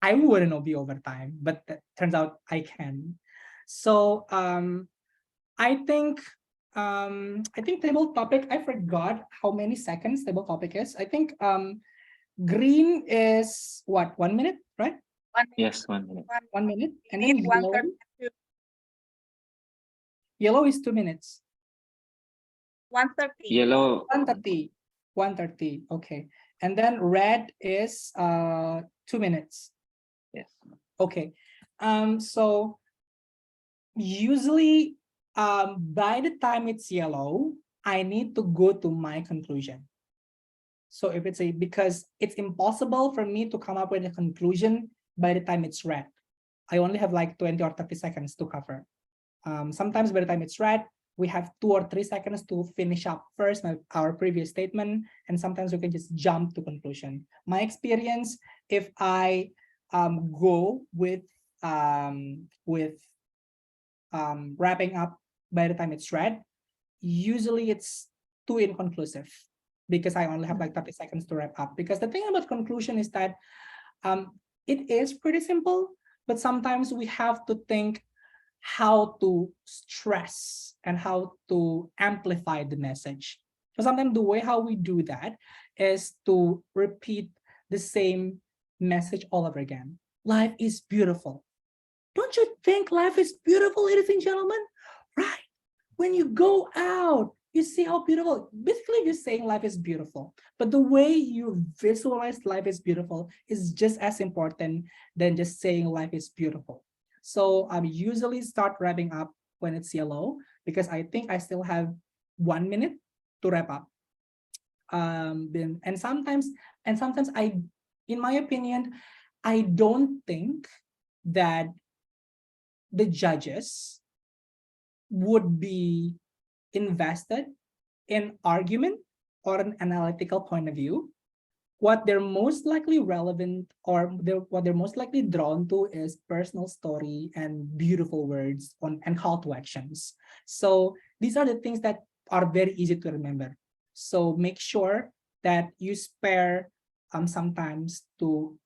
I wouldn't be overtime, but turns out I can. So I think table topic, I forgot how many seconds table topic is. I think green is what, 1 minute, right? 1 minute. Yes, 1 minute. 1 minute, and Minute, then yellow is 2 minutes. 1:30. Yellow. 1:30. 1:30. Okay. And then red is 2 minutes. Yes. Okay. So usually by the time it's yellow, I need to go to my conclusion. So if it's because it's impossible for me to come up with a conclusion by the time it's red. I only have like 20 or 30 seconds to cover. Sometimes by the time it's red, we have 2 or 3 seconds to finish up first our previous statement, and sometimes we can just jump to conclusion. My experience, if I go with wrapping up by the time it's red, usually it's too inconclusive because I only have like 30 seconds to wrap up. Because the thing about conclusion is that it is pretty simple, but sometimes we have to think how to stress and how to amplify the message. So sometimes the way how we do that is to repeat the same message all over again. Life is beautiful. Don't you think life is beautiful, ladies and gentlemen? Right. When you go out, you see how beautiful. Basically, you're saying life is beautiful. But the way you visualize life is beautiful is just as important than just saying life is beautiful. So I usually start wrapping up when it's yellow, because I think I still have 1 minute to wrap up. And sometimes in my opinion, I don't think that the judges would be invested in argument or an analytical point of view. What they're most likely relevant or what they're most likely drawn to is personal story and beautiful words and call to actions. So these are the things that are very easy to remember. So make sure that you spare sometimes to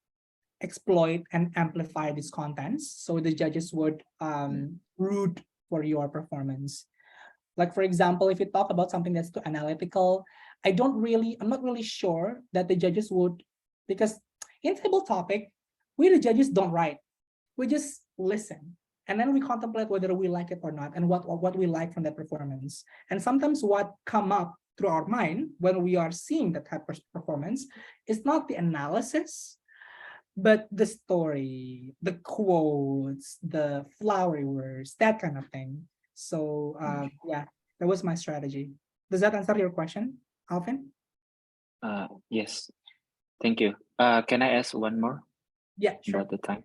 exploit and amplify these contents so the judges would root for your performance. Like, for example, if you talk about something that's too analytical, I'm not really sure that the judges would, because in table topic, we the judges don't write. We just listen. And then we contemplate whether we like it or not and what we like from that performance. And sometimes what come up through our mind when we are seeing that type of performance is not the analysis, but the story, the quotes, the flowery words, that kind of thing. So yeah, that was my strategy. Does that answer your question, Alvin? Yes. Thank you. Can I ask one more Yeah, sure. about the time?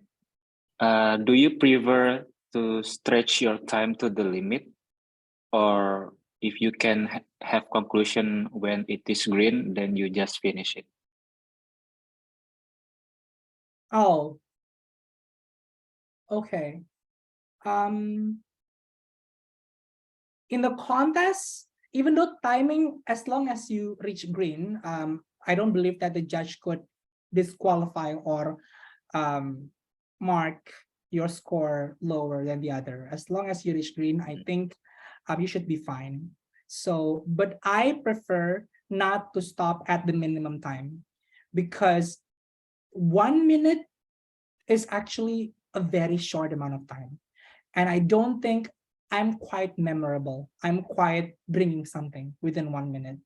Do you prefer to stretch your time to the limit, or if you can have conclusion when it is green, then you just finish it? Oh, okay. In the contest, even though timing, as long as you reach green, I don't believe that the judge could disqualify or mark your score lower than the other. As long as you reach green, I think you should be fine. So, but I prefer not to stop at the minimum time, because 1 minute is actually a very short amount of time. And I don't think I'm quite memorable. I'm quite bringing something within 1 minute.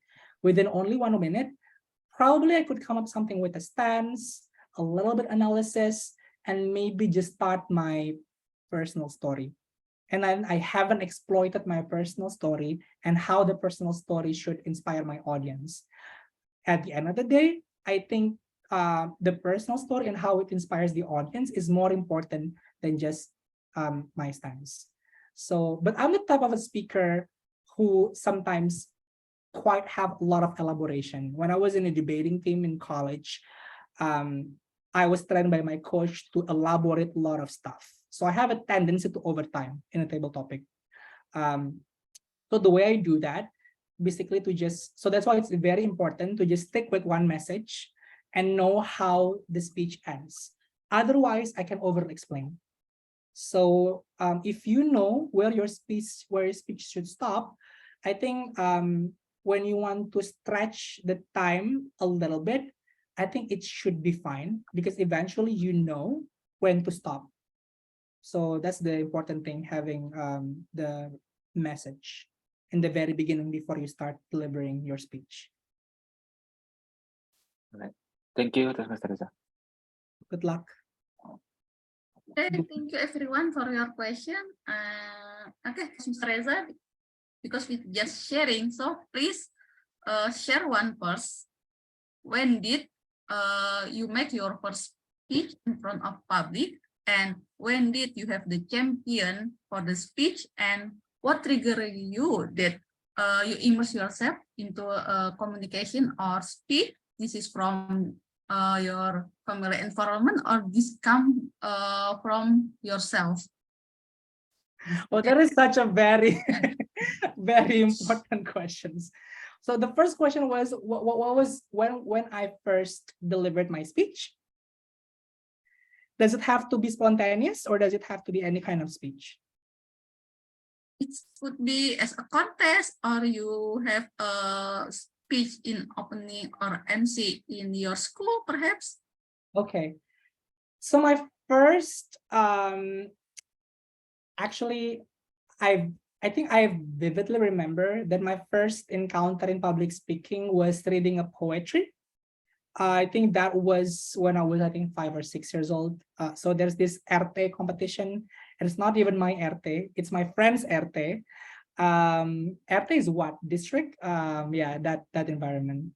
Within only 1 minute, probably I could come up something with a stance, a little bit analysis, and maybe just start my personal story. And then I haven't exploited my personal story and how the personal story should inspire my audience. At the end of the day, I think the personal story and how it inspires the audience is more important than just my stance. So, but I'm the type of a speaker who sometimes quite have a lot of elaboration. When I was in a debating team in college, I was trained by my coach to elaborate a lot of stuff. So I have a tendency to overtime in a table topic. So the way I do that, basically to just, so that's why it's very important to just stick with one message and know how the speech ends. Otherwise, I can over explain. So if you know where your speech should stop, I think when you want to stretch the time a little bit, I think it should be fine, because eventually you know when to stop. So that's the important thing, having the message in the very beginning before you start delivering your speech. Right. Thank you, Mr. Reza. Good luck. Okay, thank you everyone for your question. Okay, Mr. Reza, because we just sharing, so please share one first. When did you make your first speech in front of public, and when did you have the champion for the speech, and what triggered you that you immerse yourself into communication or speech? This is from your family environment, or this come from yourself? Well, that is such a very, very important questions. So the first question was, what was when I first delivered my speech? Does it have to be spontaneous, or does it have to be any kind of speech? It could be as a contest, or you have a speech in opening or MC in your school, perhaps. Okay. So my first, actually, I think I vividly remember that my first encounter in public speaking was reading a poetry. I think that was when I was, I think, 5 or 6 years old. So there's this ERTE competition, and it's not even my ERTE, it's my friend's ERTE. ERTE is what? District? Yeah, that environment.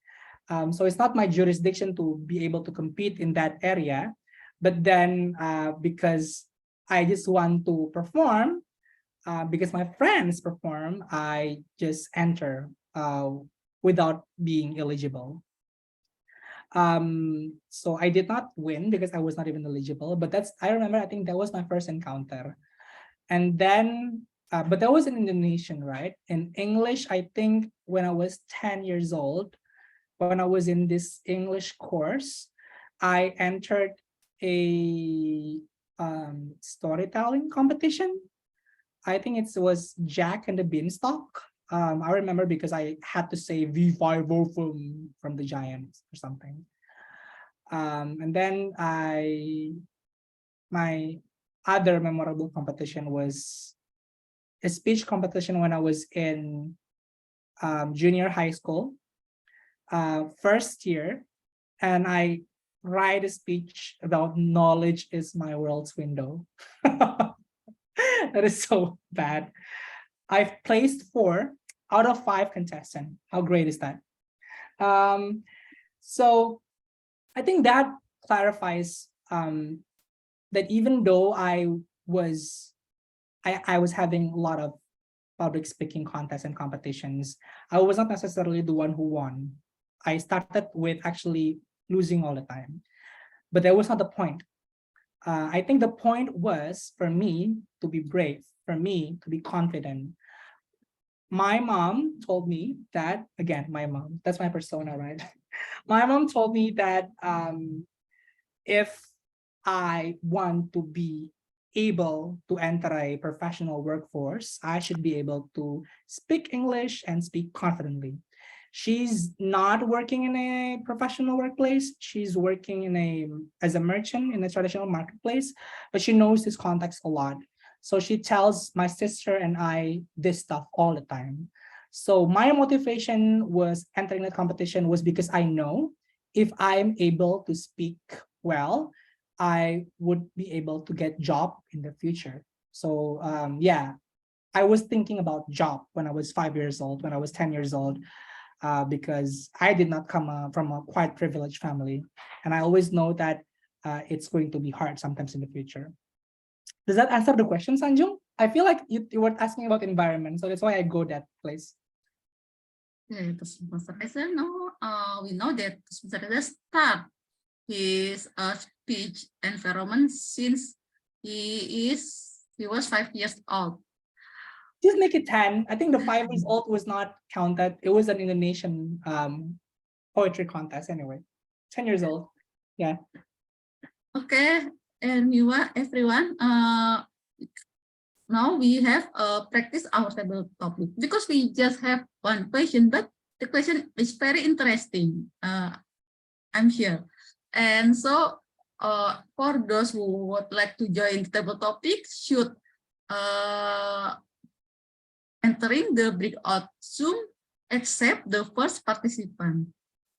So it's not my jurisdiction to be able to compete in that area. But then because I just want to perform, because my friends perform, I just enter without being eligible. So I did not win because I was not even eligible, but I remember, I think that was my first encounter. And then, but that was in Indonesian, right? In English, I think when I was 10 years old, when I was in this English course, I entered a storytelling competition. I think it was Jack and the Beanstalk. I remember because I had to say V5 from the Giants or something. And then my other memorable competition was a speech competition when I was in junior high school, first year, and I write a speech about knowledge is my world's window. That is so bad. I've placed 4 out of 5 contestants. How great is that? So I think that clarifies that even though I was I was having a lot of public speaking contests and competitions. I was not necessarily the one who won. I started with actually losing all the time, but that was not the point. I think the point was for me to be brave, for me to be confident. My mom told me that, again, my mom, that's my persona, right? My mom told me that if I want to be able to enter a professional workforce, I should be able to speak English and speak confidently. She's not working in a professional workplace. She's working in as a merchant in a traditional marketplace, but she knows this context a lot. So she tells my sister and I this stuff all the time. So my motivation was entering the competition was because I know if I'm able to speak well, I would be able to get job in the future. So yeah, I was thinking about job when I was 5 years old, when I was 10 years old, because I did not come from a quite privileged family. And I always know that it's going to be hard sometimes in the future. Does that answer the question, Sanjung? I feel like you were asking about environment, so that's why I go that place. Okay, Mr. Reza, no, we know that Mr. Reza start his speech environment since he was 5 years old. Just make it 10. I think the 5 years old was not counted. It was an Indonesian poetry contest anyway. 10 years old. Yeah. Okay, and everyone, now we have practice our table topic because we just have one question, but the question is very interesting. I'm sure. And so for those who would like to join the table topic should entering the breakout Zoom except the first participant.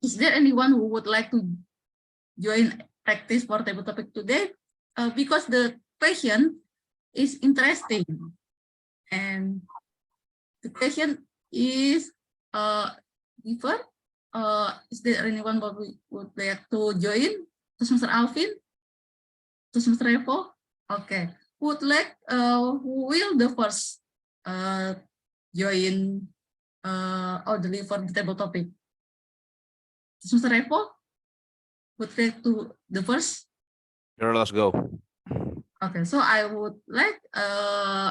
Is there anyone who would like to join practice for table topic today? Because the question is interesting. And the question is given. Is there anyone who would like to join? Terus Mr. Alvin? Terus Mr. Revo? Okay. Who will the first join or deliver the table topic? Terus Mr. Revo? Would like to the first? Sure, let's go. Okay, so I would like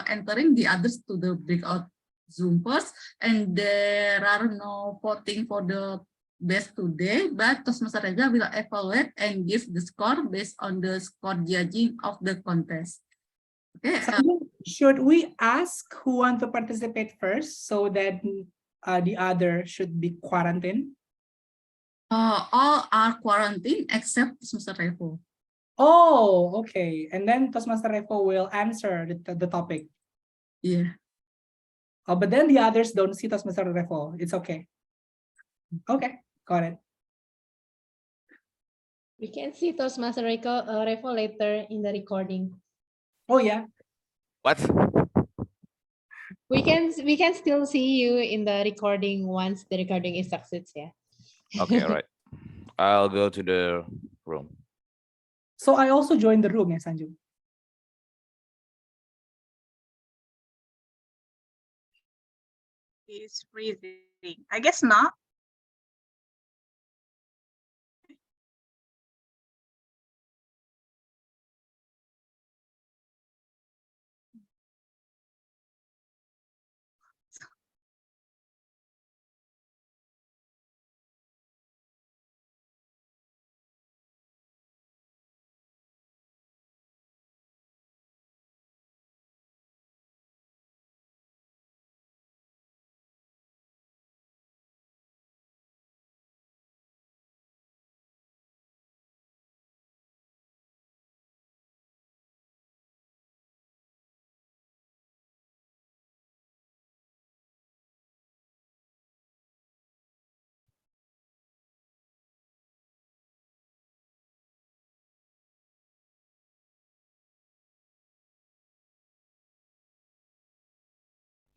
entering the others to the breakout Zoom first, and there are no voting for the best today, but Mr. Reza will evaluate and give the score based on the score judging of the contest. Okay. Should we ask who want to participate first so that the other should be quarantined? All are quarantined except Mr. Revo. Oh, okay. And then Toastmaster Revo will answer the topic. Yeah. Oh, but then the others don't see Toastmaster Revo. It's okay. Okay, got it. We can see Toastmaster Revo later in the recording. Oh yeah. What? We can still see you in the recording once the recording is success, yeah. Okay, all right. I'll go to the room. So I also joined the room, yeah, Sanju. It's freezing. I guess not.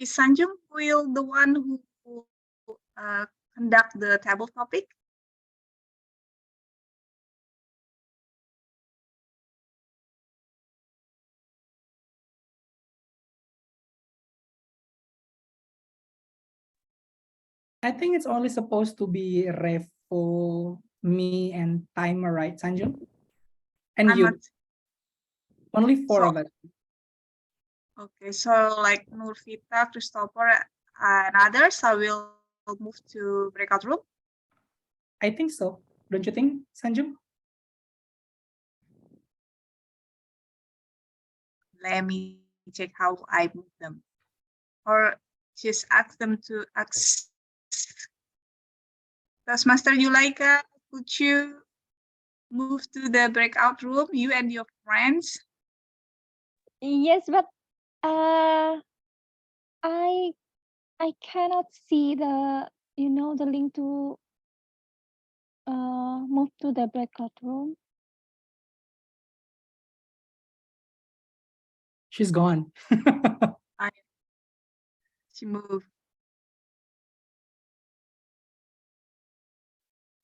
Is Sanjung will the one who conduct the table topic? I think it's only supposed to be Revo, me, and Timer, right, Sanjung? And I'm you, not, only four so, of us. okay, so like Nurvita, Christopher, and others, I will move to breakout room. I think so. Don't you think, Sanjung? Let me check how I move them. Or just ask them to ask. Toastmaster Yulaika, could you move to the breakout room, you and your friends? Yes, but I cannot see the the link to move to the breakout room. She's gone. She moved.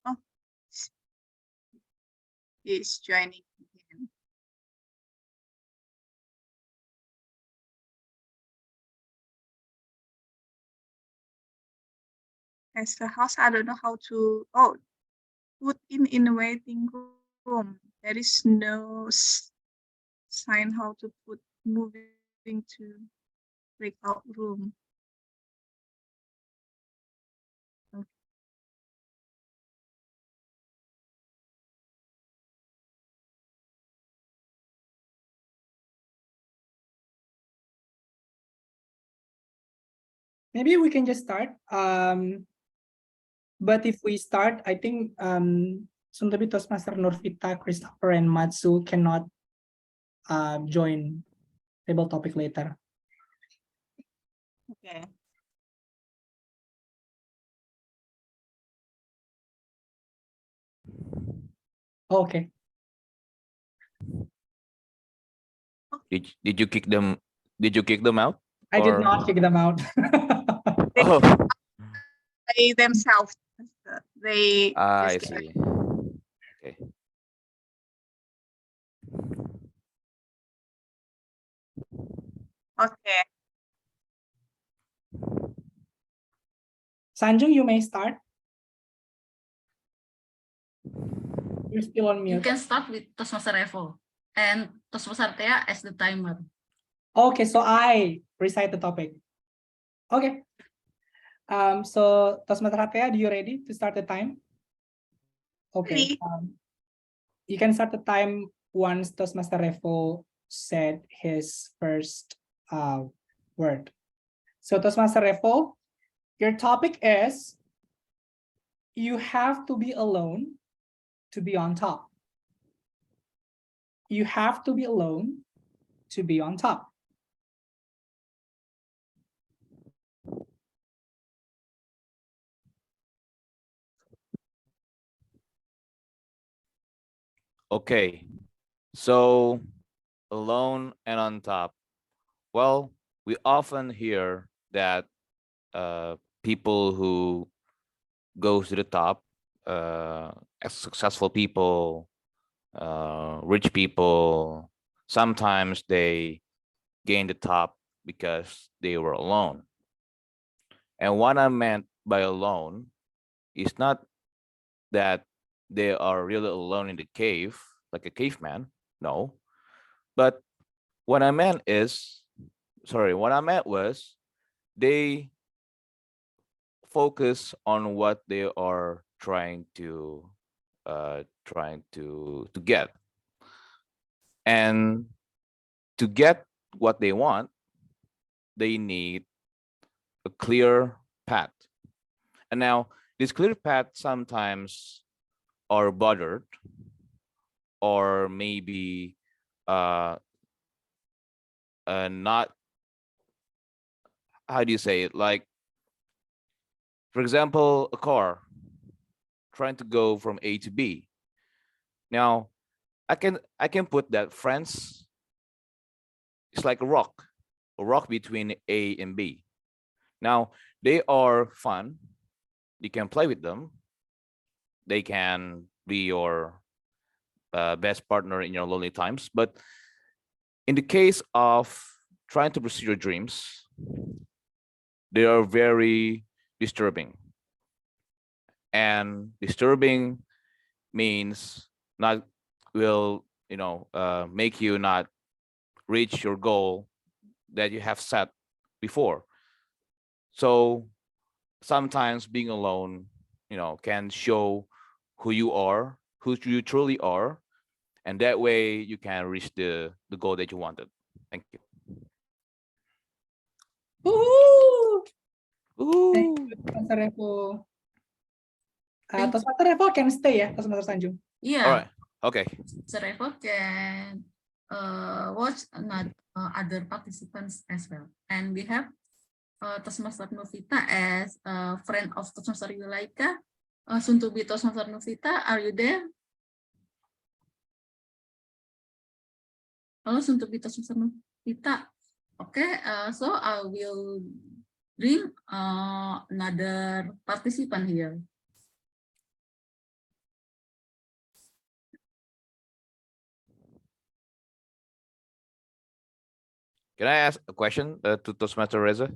Oh, she's joining again. As the house, I don't know how to put in waiting room. There is no sign how to put moving to breakout room. Maybe we can just start. But if we start, I think Sundabi, Toastmaster Nurvita, Christopher, and Matsu cannot join table topic later. Okay. Okay. Did you kick them? Did you kick them out? I did Or- not kick them out. Oh, They themselves, they I just see. Okay. okay. Sanjung, you may start. You're still on You mute. can start with Toastmaster Revo and Toastmaster Thea as the timer. Okay, so I recite the topic. Okay. So Toastmaster Hatea, are you ready to start the time? Okay. Ready. You can start the time once Toastmaster Revo said his first word. So Toastmaster Revo, your topic is you have to be alone to be on top. You have to be alone to be on top. Okay. So alone and on top. Well, we often hear that people who goes to the top, successful people, rich people, sometimes they gain the top because they were alone. And what I meant by alone is not that they are really alone in the cave, like a caveman. No. But what I meant was they focus on what they are trying to get. And to get what they want, they need a clear path. And now this clear path sometimes are bothered, or maybe not, how do you say it, like, for example, a car trying to go from A to B. Now I can put that friends is like a rock between A and B. Now they are fun, you can play with them, they can be your best partner in your lonely times. But in the case of trying to pursue your dreams, they are very disturbing. and disturbing means not will make you not reach your goal that you have set before. So sometimes being alone, can show who you truly are, and that way you can reach the goal that you wanted. Thank you. Woohoo! Thank Ooh. you, Toastmaster Revo. Thank you. Toastmaster Revo can stay ya, Toastmaster Sanjung. Yeah. All right. Okay. Revo can watch other participants as well. And we have Toastmaster Novita as a friend of Toastmaster Yulaika. Soon to be Toastmaster Novita, are you there? Hello, soon to be Toastmaster Novita. Okay, so I will bring another participant here. Can I ask a question to Toastmaster Reza?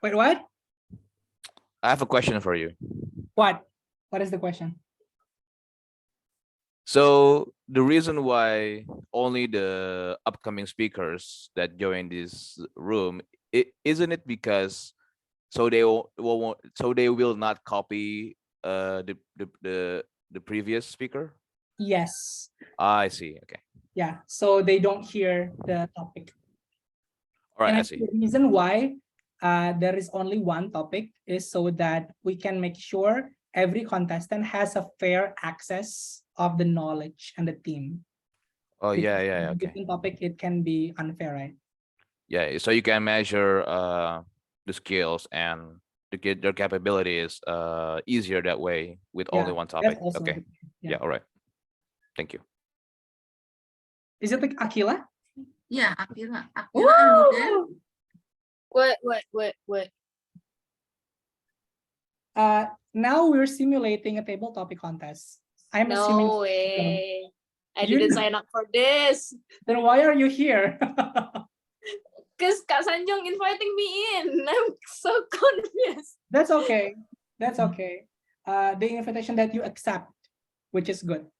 Wait, what? I have a question for you. What? What is the question? So the reason why only the upcoming speakers that join this room, isn't it because so they will not copy the previous speaker? Yes. I see. Okay. Yeah. So they don't hear the topic. All right. And I I see. think the reason why there is only one topic is so that we can make sure every contestant has a fair access of the knowledge and the team. Oh yeah, Because yeah. with Okay. different topic, it can be unfair, right? Yeah. So you can measure the skills and their capabilities easier that way with only one That's topic. also Okay. good. Yeah. All right. Thank you. Is it like Akila? Yeah, Akira. Akira, are you there? What? Now we're simulating a table topic contest. I'm assuming. No way. I You didn't know. sign up for this. Then why are you here? Because Kak Sanjung inviting me in. I'm so confused. That's okay. That's okay. The invitation that you accept, which is good.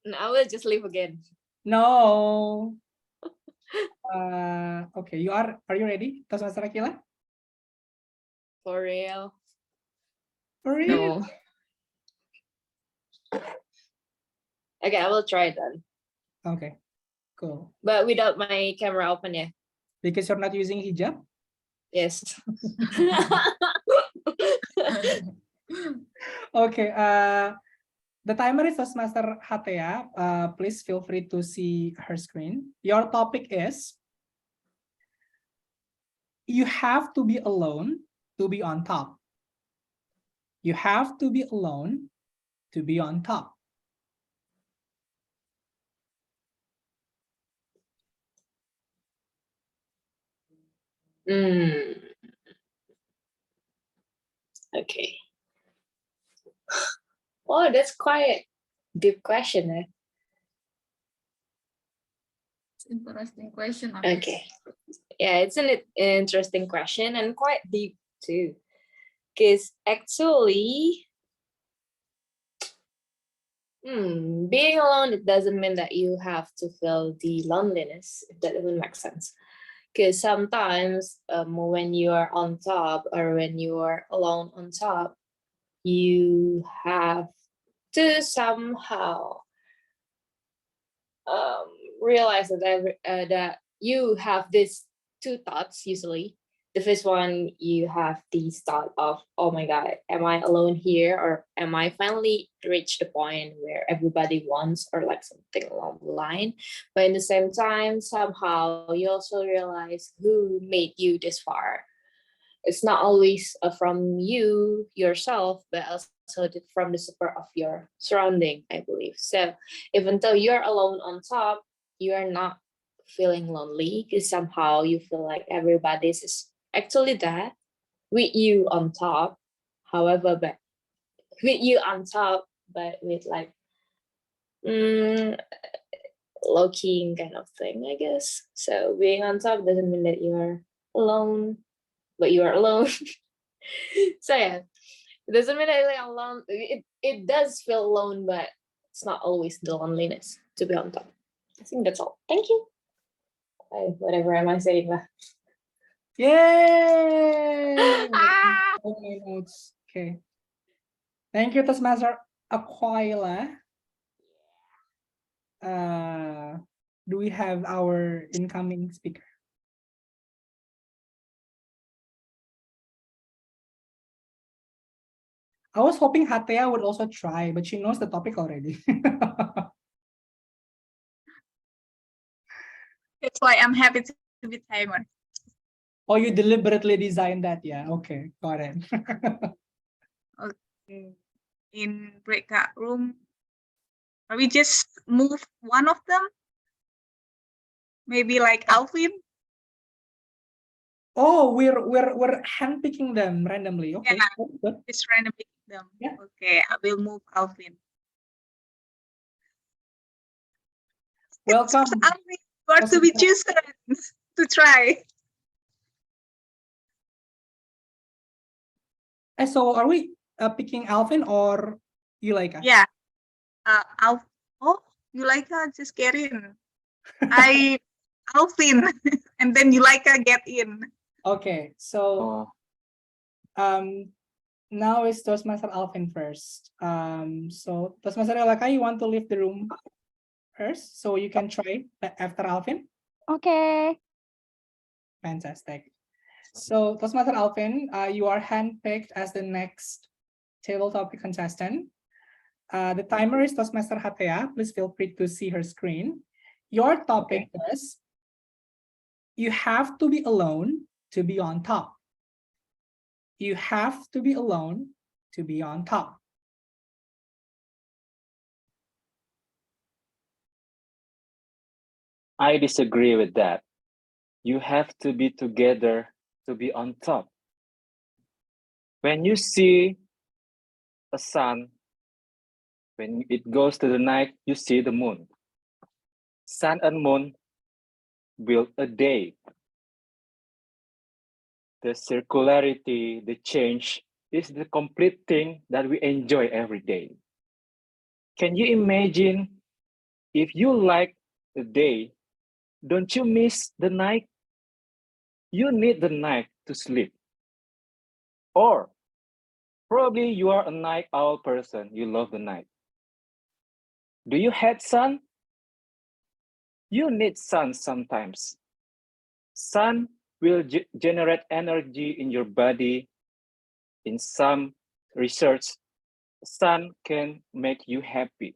And I will just leave again. No. Okay, are you ready, Toastmaster Akila? For real. For real? No. Okay, I will try then. Okay, cool. But without my camera open, yeah. Because you're not using hijab? Yes. Okay, the timer is Toastmaster Hatea. Please feel free to see her screen. Your topic is, you have to be alone to be on top. You have to be alone to be on top. Okay. Oh, that's quite a deep question. Eh? It's an interesting question. Okay. Yeah, it's an interesting question and quite deep too. Because actually, being alone, it doesn't mean that you have to feel the loneliness, if that even makes sense. Because sometimes when you are on top or when you are alone on top, you have to somehow realize that that you have these two thoughts usually. The first one, you have this thought of, oh my God, am I alone here? Or am I finally reached the point where everybody wants, or like something along the line? But in the same time, somehow you also realize who made you this far. It's not always from you yourself, but also from the support of your surrounding, I believe. So even though you're alone on top, you are not feeling lonely, because somehow you feel like everybody's actually there with you on top. However, but with you on top, but with like low-key kind of thing, I guess. So being on top doesn't mean that you are alone, but you are alone. So yeah, It doesn't mean that like alone. It does feel alone, but it's not always the loneliness to be on top. I think that's all. Thank you. Whatever am I saying lah? Yay! Oh, my notes. Okay. Thank you, Toastmaster Aquila. Do we have our incoming speaker? I was hoping Hatea would also try, but she knows the topic already. That's why I'm happy to be timer. Oh, you deliberately designed that, yeah. Okay, got it. Okay. In breakout room, or we just move one of them? Maybe like Alvin? Oh, we're handpicking them randomly. Okay, Yeah. good. Just randomly pick them. Yeah. Okay, I will move Alvin. Welcome. Alvin, you are to be chosen to try. So are we picking Alvin or Yulaika? Yeah. Oh, you like her? Just get in. Alvin, and then you like her, get in. Okay, so now it's Toastmaster Alvin first. So Toastmaster Yulaika, you want to leave the room first, so you can try after Alvin? Okay. Fantastic. So Toastmaster Alvin, you are handpicked as the next table topic contestant. The timer is Toastmaster Hatea. Please feel free to see her screen. Your topic is, you have to be alone to be on top. You have to be alone to be on top. I disagree with that. You have to be together to be on top. When you see a sun, when it goes to the night, you see the moon. Sun and moon build a day. The circularity, the change is the complete thing that we enjoy every day. Can you imagine if you like the day, don't you miss the night? You need the night to sleep. Or probably you are a night owl person, you love the night. Do you hate sun? You need sun sometimes. Sun will generate energy in your body. In some research, sun can make you happy.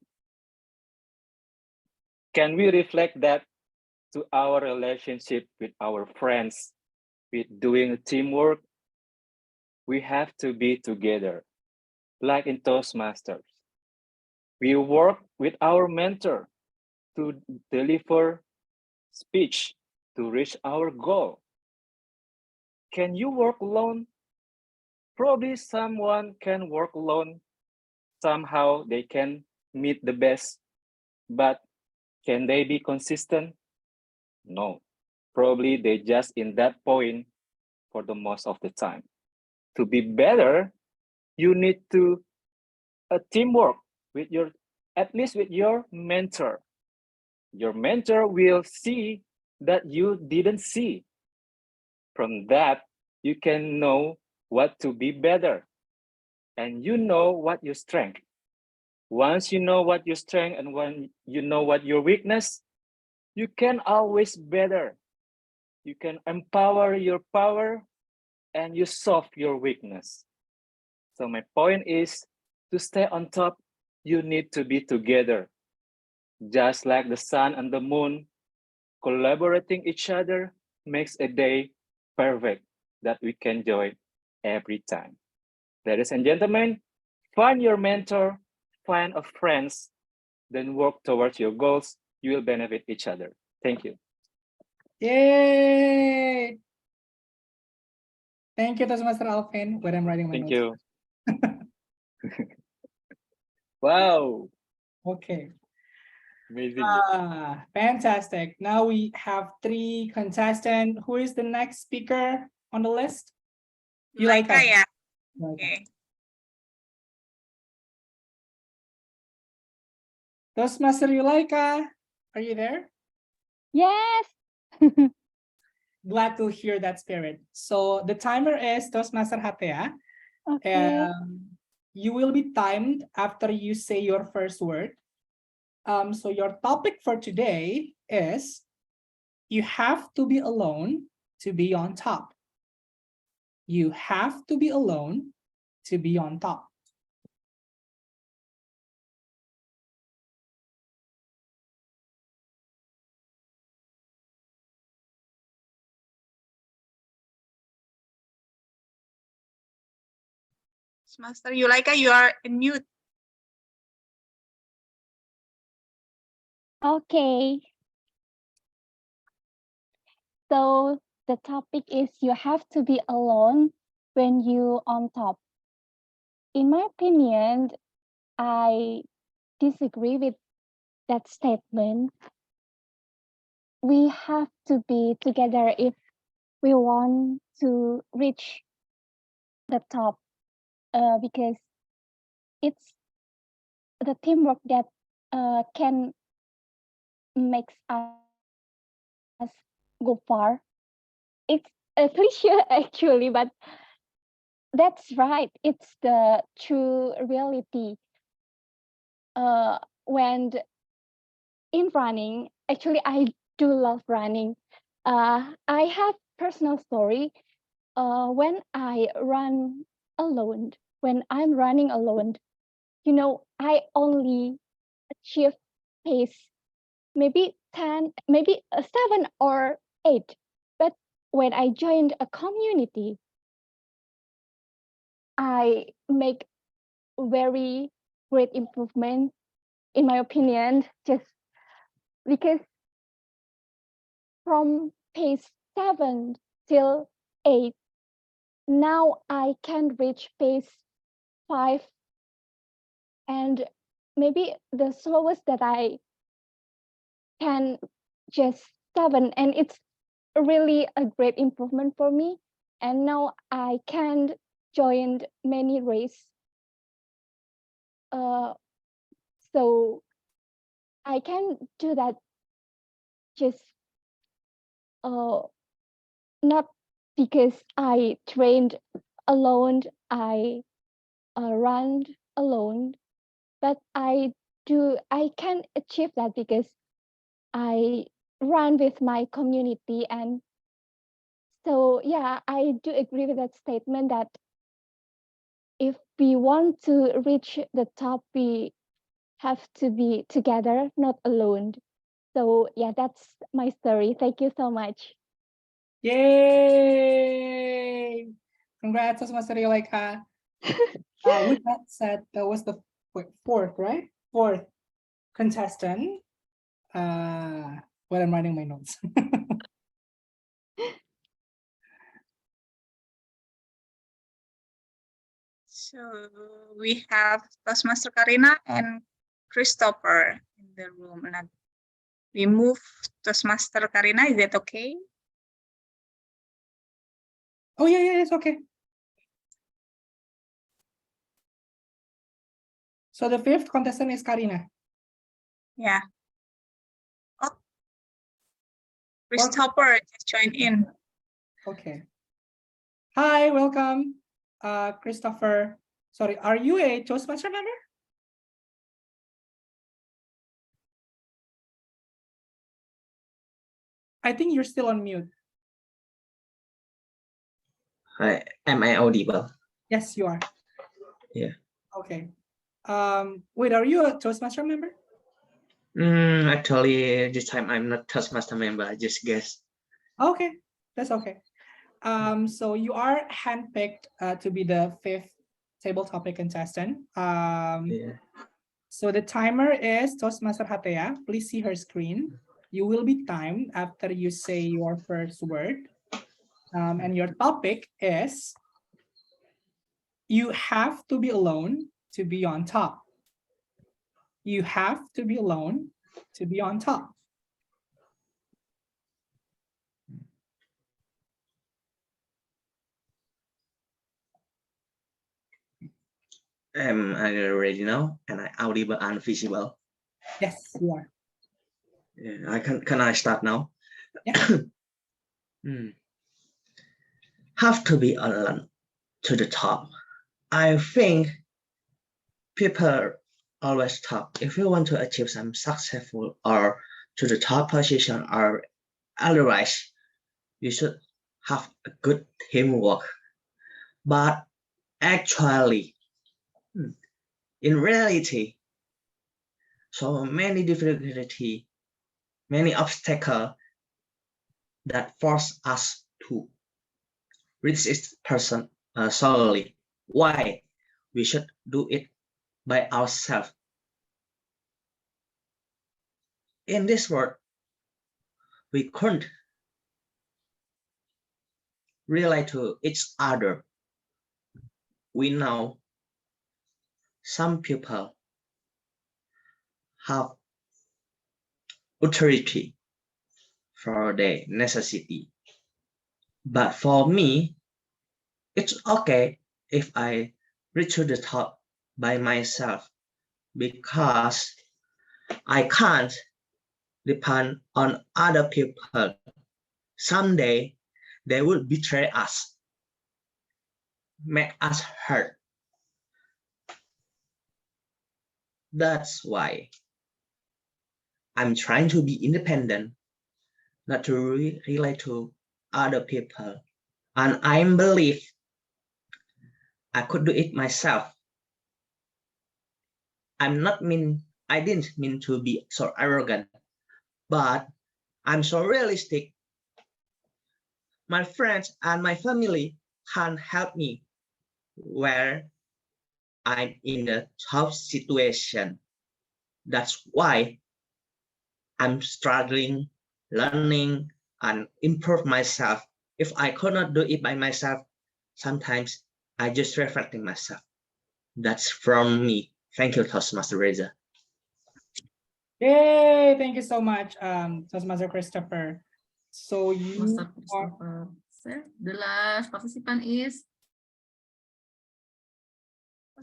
Can we reflect that to our relationship with our friends, with doing teamwork? We have to be together, like in Toastmasters. We work with our mentor to deliver speech to reach our goal. Can you work alone? Probably someone can work alone. Somehow they can meet the best, but can they be consistent? No. Probably they just in that point for the most of the time. To be better, you need to teamwork with your, at least with your mentor. Your mentor will see that you didn't see. From that, you can know what to be better, and you know what your strength. Once you know what your strength and when you know what your weakness, you can always better. You can empower your power and you solve your weakness. So my point is, to stay on top, you need to be together. Just like the sun and the moon, collaborating each other makes a day perfect that we can enjoy every time. Ladies and gentlemen, find your mentor, find a friends, then work towards your goals. You will benefit each other. Thank you. Yay! Thank you, Toastmaster Alvin. When I'm writing my Thank notes. you. Wow. Okay. Amazing. Fantastic. Now we have 3 contestants. Who is the next speaker on the list? Yulaika, yeah. Okay. Toastmaster Yulaika, are you there? Yes. Glad to hear that spirit. So the timer is Toastmaster Hatea. Okay. You will be timed after you say your first word. So your topic for today is you have to be alone to be on top. You have to be alone to be on top. Master Yulaika, you are in mute. Okay. So the topic is you have to be alone when you on top. In my opinion, I disagree with that statement. We have to be together if we want to reach the top, because it's the teamwork that can makes us go far. It's a cliche actually, but that's right. It's the true reality. When in running, actually, I do love running. I have personal story. When I run alone, when I'm running alone, I only achieve pace maybe 10, maybe 7 or 8. But when I joined a community, I make very great improvement, in my opinion, just because from pace 7 till 8, now I can reach pace 5, and maybe the slowest that I can just 7, and it's really a great improvement for me. And now I can join many race, so I can do that just not because I trained alone, I run alone, but I can achieve that because I run with my community. And so yeah, I do agree with that statement that if we want to reach the top, we have to be together, not alone. So yeah, that's my story. Thank you so much. Yay! Congrats, Toastmaster Yulaika. With that said, that was the fourth, right? Fourth contestant. Well, I'm writing my notes. So we have Toastmaster Karina and Christopher in the room. And we move Toastmaster Karina. Is that okay? Oh yeah, it's okay. So the fifth contestant is Karina. Yeah. Oh, Christopher just joined in. Okay. Hi, welcome, Christopher. Sorry, are you a Toastmaster member? I think you're still on mute. Hi, am I audible? Yes, you are. Yeah. Okay. Wait, are you a Toastmaster member? Actually, this time I'm not Toastmaster member. I just guess. Okay, that's okay. So you are handpicked to be the fifth table topic contestant. Yeah. So the timer is Toastmaster Hatea. Please see her screen. You will be timed after you say your first word. And your topic is you have to be alone to be on top. You have to be alone to be on top. Am I ready now? And I audible and visible? Yes, you are. Yeah, can I start now? Yeah. Have to be alone to the top. I think people always talk if you want to achieve some successful or to the top position or otherwise, you should have a good teamwork. But actually, in reality, so many difficulty, many obstacles that force us to reach this person solely. Why we should do it by ourselves? In this world, we couldn't relate to each other. We know some people have authority for their necessity. But for me, it's okay if I reach to the top by myself because I can't depend on other people. Someday they will betray us, make us hurt. That's why I'm trying to be independent, not to relate to other people. And I believe I could do it myself. I didn't mean to be so arrogant, but I'm so realistic. My friends and my family can't help me where I'm in a tough situation. That's why I'm struggling, learning, and improve myself. If I could not do it by myself, sometimes I just reflecting myself. That's from me. Thank you, Toastmaster Reza. Yay! Thank you so much, Toastmaster Christopher. So you Master are, Christopher. Sir, the last participant is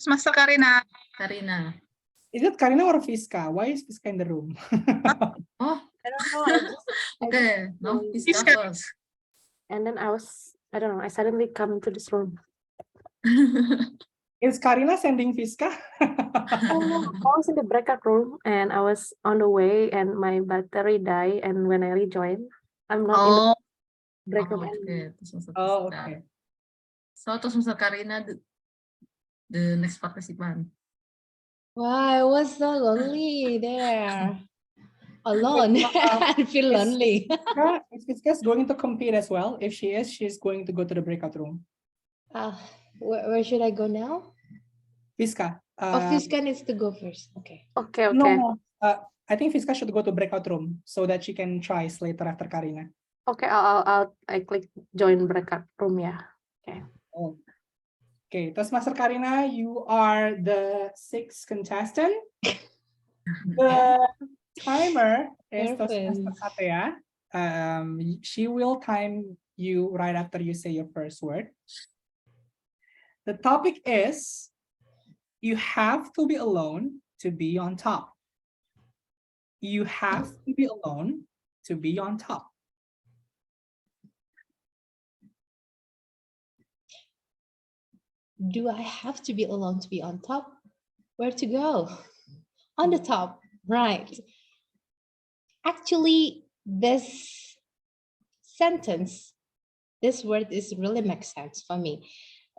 Master Karina. Karina. is it Karina or Fiska? Why is Fiska in the room? Oh, I don't know. I just okay. No, joined. Fiska first. And then I don't know, I suddenly come into this room. Is Karina sending Fiska? Oh, I was in the breakout room and I was on the way and my battery died. And when I rejoined, I'm not in the Oh, breakout Oh, room. okay. Terus Master Oh, Fiska. okay. So, terus Master Karina, the next participant. Wow, I was so lonely there. Alone. I feel lonely. Fiska's going to compete as well. If she is, she's going to go to the breakout room. Where should I go now? Fiska. Fiska needs to go first. Okay. Okay, okay. No, I think Fiska should go to breakout room so that she can try later after Karina. Okay, I click join breakout room, yeah. Okay. Oh. Okay, Toastmaster Karina, you are the sixth contestant. The timer is Toastmaster Nervous. Satya. She will time you right after you say your first word. The topic is, you have to be alone to be on top. You have to be alone to be on top. Do I have to be alone to be on top? Where to go? On the top, right. Actually, this sentence, this word is really makes sense for me.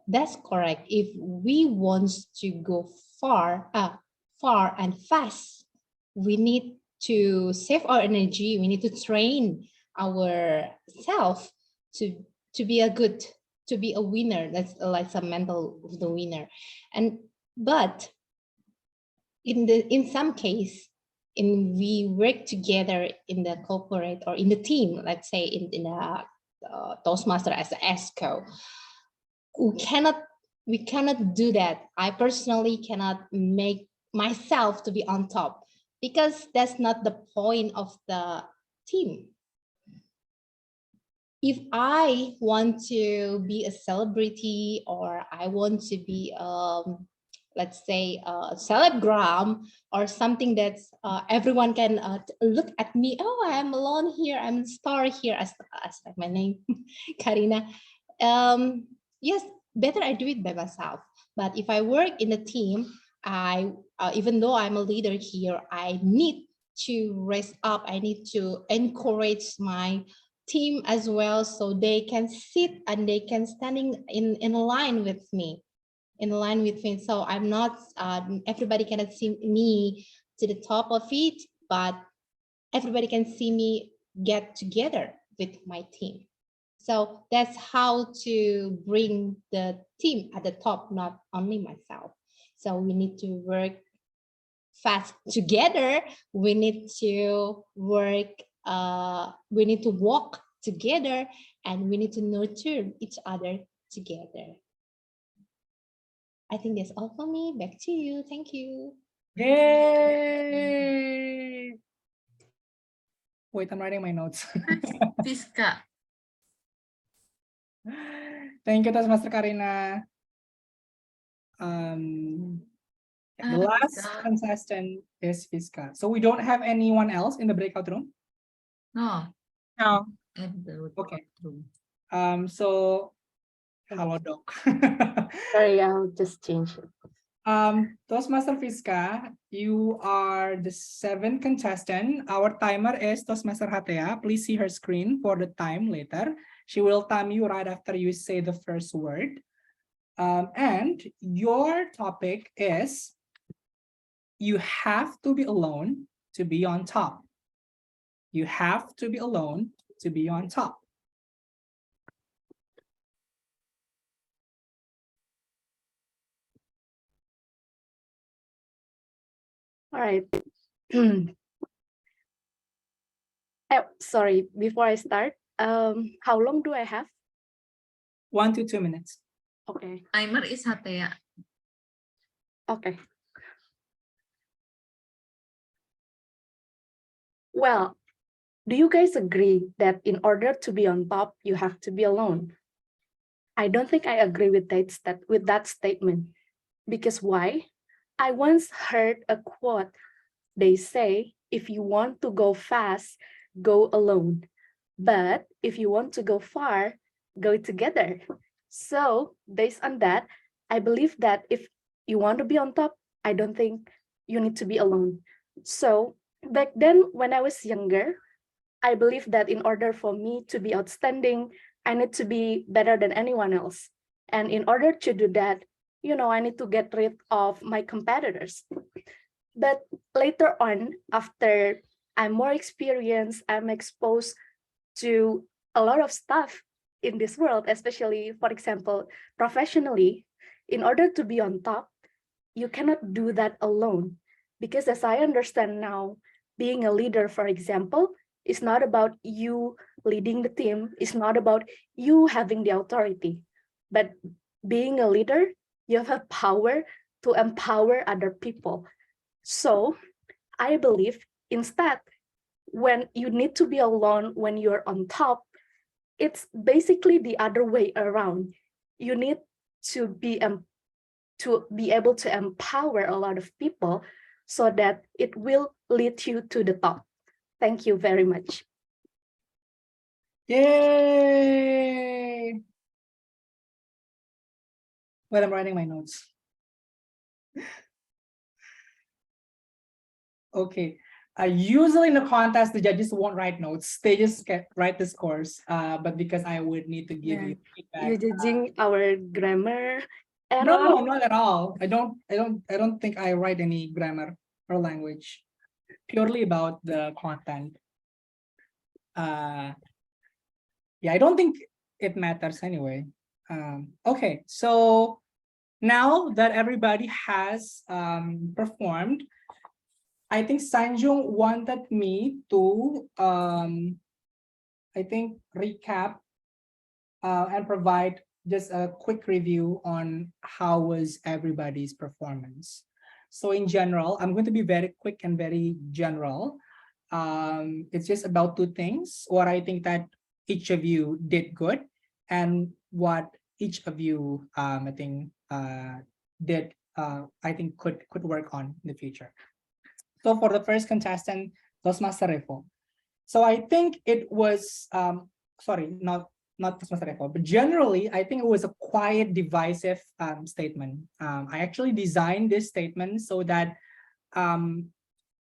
That's correct. If we want to go far and fast, we need to save our energy. We need to train ourselves to be a winner. That's like some mental of the winner. But in some case, we work together in the corporate or in the team, let's say in a Toastmaster as an ESCO, we cannot do that. I personally cannot make myself to be on top because that's not the point of the team. If I want to be a celebrity or I want to be let's say celebgram or something that's everyone can look at me. Oh, I'm alone here. I'm a star here, as like my name, Karina. Yes, better I do it by myself. But if I work in a team, I even though I'm a leader here, I need to raise up. I need to encourage my team as well, so they can sit and they can standing in line with me. So I'm not everybody cannot see me to the top of it, but everybody can see me get together with my team. So that's how to bring the team at the top, not only myself. So we need to work fast together. We need to work, we need to walk together, and we need to nurture each other together. I think that's all for me. Back to you. Thank you. Yay! Wait, I'm writing my notes. Fiska. Thank you, Master Karina. The last Fiska. contestant is Fiska. So we don't have anyone else in the breakout room? No. No. Okay. So hello, Doc. Sorry, I'll just change it. Toastmaster Fiska, you are the 7th contestant. Our timer is Toastmaster Hatea. Please see her screen for the time later. She will time you right after you say the first word. And your topic is, you have to be alone to be on top. You have to be alone to be on top. All right. Oh, sorry, before I start, how long do I have? 1 to 2 minutes. Okay. Timer is Hatea. Okay. Well, do you guys agree that in order to be on top, you have to be alone? I don't think I agree with that statement. Because why? I once heard a quote. They say, if you want to go fast, go alone. But if you want to go far, go together. So based on that, I believe that if you want to be on top, I don't think you need to be alone. So back then, when I was younger, I believe that in order for me to be outstanding, I need to be better than anyone else. And in order to do that, I need to get rid of my competitors. But later on, after I'm more experienced, I'm exposed to a lot of stuff in this world, especially, for example, professionally. In order to be on top, you cannot do that alone. Because as I understand now, being a leader, for example, is not about you leading the team, it's not about you having the authority. But being a leader, you have a power to empower other people. So I believe instead, when you need to be alone when you're on top, it's basically the other way around. You need to be able to empower a lot of people so that it will lead you to the top. Thank you very much. Yay! Well, I'm writing my notes. Okay. Usually in a contest, the judges won't write notes. They just write the scores. But because I would need to give you feedback. You're judging our grammar error? No, not at all. I don't think I write any grammar or language. Purely about the content. Yeah, I don't think it matters anyway. Okay, so now that everybody has performed, I think Sanjung wanted me to I think recap and provide just a quick review on how was everybody's performance. So in general, I'm going to be very quick and very general. It's just about 2 things, what I think that each of you did good and what each of you I think did I think could work on in the future. So for the first contestant, Toastmaster Refo. So I think it was, sorry, not Toastmaster Refo, but generally, I think it was a quiet, divisive statement. I actually designed this statement so that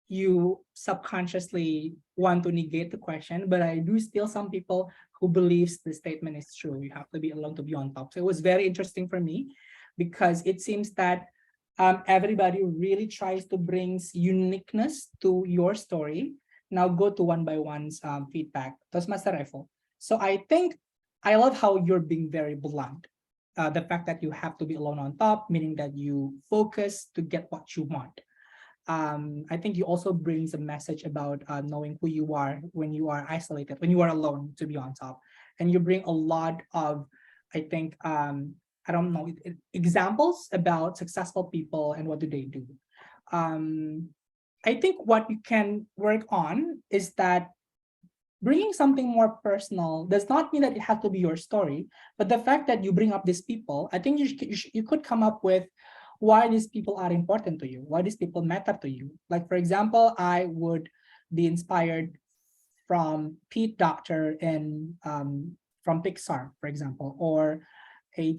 you subconsciously want to negate the question, but I do still some people who believes the statement is true. You have to be alone to be on top. So it was very interesting for me because it seems that everybody really tries to bring uniqueness to your story. Now go to one by one's feedback. Toastmaster Refo. So I think I love how you're being very blunt. The fact that you have to be alone on top, meaning that you focus to get what you want. I think you also brings a message about knowing who you are when you are isolated, when you are alone to be on top. And you bring a lot of, I think, I don't know, examples about successful people and what do they do. I think what you can work on is that bringing something more personal does not mean that it has to be your story, but the fact that you bring up these people, I think you could come up with why these people are important to you, why these people matter to you. Like, for example, I would be inspired from Pete Docter in from Pixar, for example, or a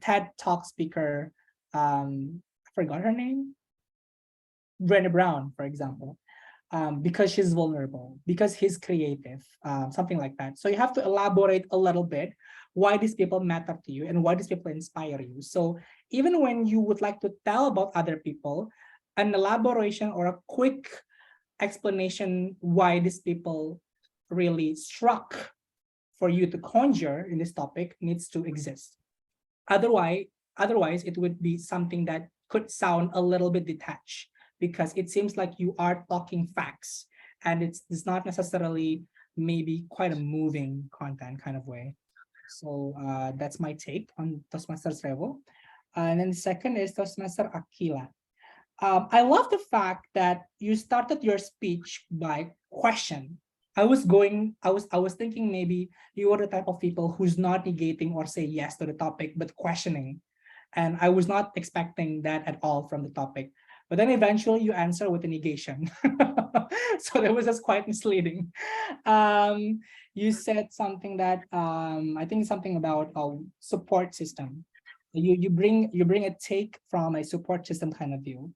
TED Talk speaker, I forgot her name, Brené Brown, for example, because she's vulnerable, because he's creative, something like that. So you have to elaborate a little bit why these people matter to you and why these people inspire you. So even when you would like to tell about other people, an elaboration or a quick explanation why these people really struck for you to conjure in this topic needs to exist. Otherwise, it would be something that could sound a little bit detached because it seems like you are talking facts and it's not necessarily maybe quite a moving content kind of way. So that's my take on Toastmasters Revo. And then the second is Toastmaster Aquila. I love the fact that you started your speech by question. I was thinking maybe you were the type of people who's not negating or say yes to the topic, but questioning. And I was not expecting that at all from the topic. But then eventually you answer with a negation. So that was just quite misleading. You said something that I think something about a support system. You bring a take from a support system kind of view.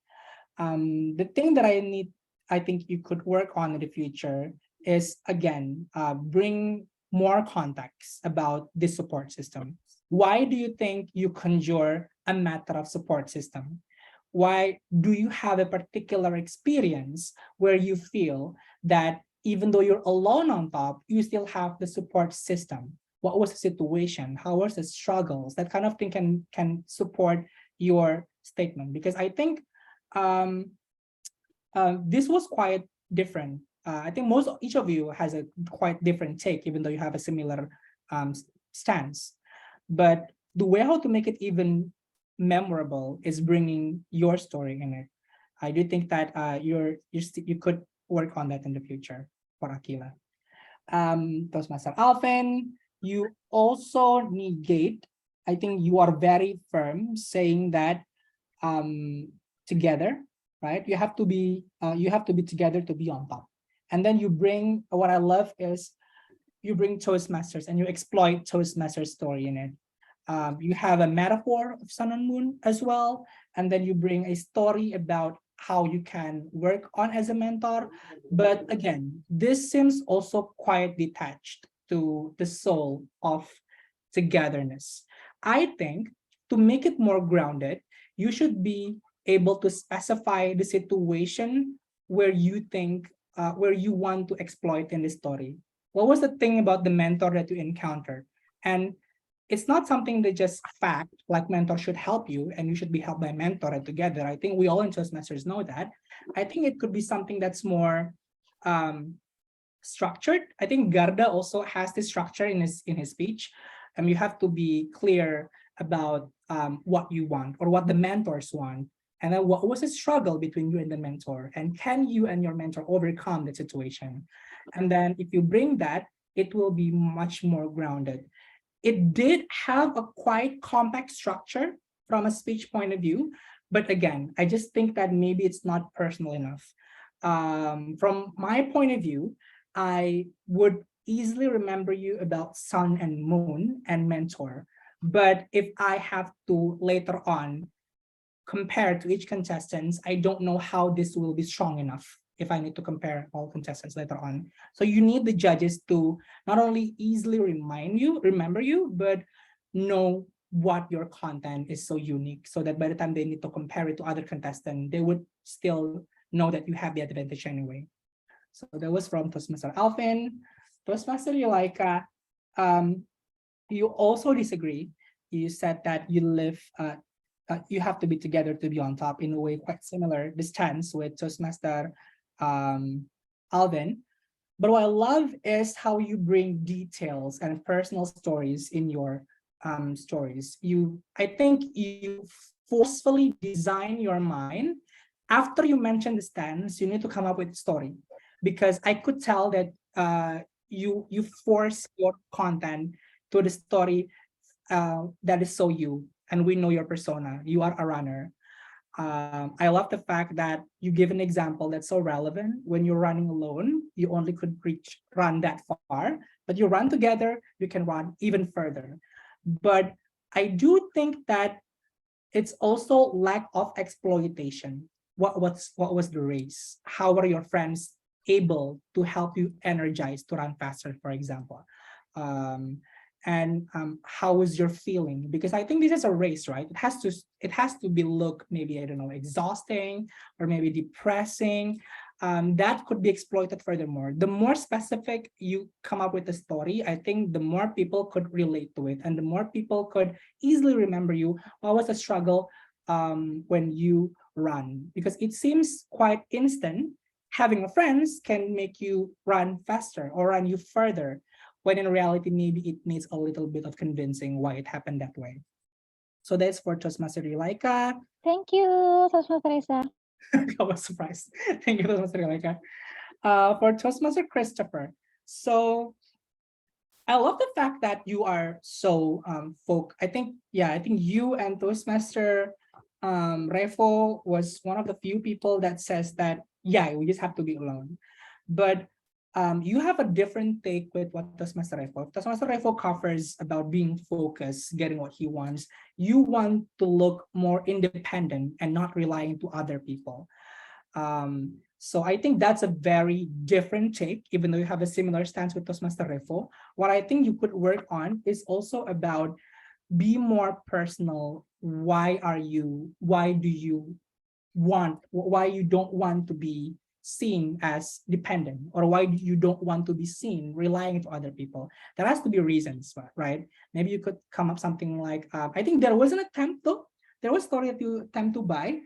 The thing that I think you could work on in the future is, again, bring more context about this support system. Why do you think you conjure a matter of support system? Why do you have a particular experience where you feel that even though you're alone on top, you still have the support system? What was the situation? How was the struggles? That kind of thing can support your statement, because I think this was quite different. I think each of you has a quite different take, even though you have a similar stance. But the way how to make it even memorable is bringing your story in it. I do think that you could work on that in the future for Aquila. Toastmaster Alvin, you also negate. I think you are very firm saying that together, right? You have to be together to be on top. And then you bring, what I love is you bring Toastmasters and you exploit Toastmasters story in it. You have a metaphor of sun and moon as well. And then you bring a story about how you can work on as a mentor. But again, this seems also quite detached to the soul of togetherness. I think to make it more grounded, you should be able to specify the situation where you think, where you want to exploit in the story. What was the thing about the mentor that you encountered? And it's not something that just fact, like mentor should help you and you should be helped by mentor and together. I think we all in Toastmasters know that. I think it could be something that's more structured. I think Garda also has this structure in his speech. You have to be clear about what you want or what the mentors want. And then what was the struggle between you and the mentor? And can you and your mentor overcome the situation? And then if you bring that, it will be much more grounded. It did have a quite compact structure from a speech point of view. But again, I just think that maybe it's not personal enough. From my point of view, I would easily remember you about sun and moon and mentor. But if I have to later on compare to each contestant, I don't know how this will be strong enough if I need to compare all contestants later on. So you need the judges to not only easily remember you, but know what your content is so unique, so that by the time they need to compare it to other contestants, they would still know that you have the advantage anyway. So that was from Toastmaster Alvin. Toastmaster Yulaika, you also disagree. You said that you live, you have to be together to be on top, in a way quite similar, the stance with Toastmaster Alvin. But what I love is how you bring details and personal stories in your stories. I think you forcefully design your mind. After you mention the stance, you need to come up with a story, because I could tell that you force your content to the story that is so you, and we know your persona. You are a runner. I love the fact that you give an example that's so relevant. When you're running alone, you only could run that far, but you run together, you can run even further. But I do think that it's also lack of exploitation. What was the race? How were your friends able to help you energize to run faster, for example? How was your feeling? Because I think this is a race, right? It has to be look maybe, I don't know, exhausting or maybe depressing. That could be exploited furthermore. The more specific you come up with the story, I think the more people could relate to it, and the more people could easily remember you. What was the struggle when you run? Because it seems quite instant. Having friends can make you run faster or run you further, when in reality, maybe it needs a little bit of convincing why it happened that way. So that's for Toastmaster Yulaika. Thank you, Toastmaster Reza. I was surprised. Thank you, Toastmaster Yulaika. For Toastmaster Christopher. So I love the fact that you are so I think you and Toastmaster Refo was one of the few people that says that, yeah, we just have to be alone. But you have a different take with what Toastmaster Refo. Toastmaster Refo covers about being focused, getting what he wants. You want to look more independent and not relying to other people. So I think that's a very different take, even though you have a similar stance with Toastmaster Refo. What I think you could work on is also about be more personal. Why do you don't want to be seen as dependent, or why you don't want to be seen relying to other people? There has to be reasons, right? Maybe you could come up something like, I think there was an attempt though. There was a story that you attempt to buy,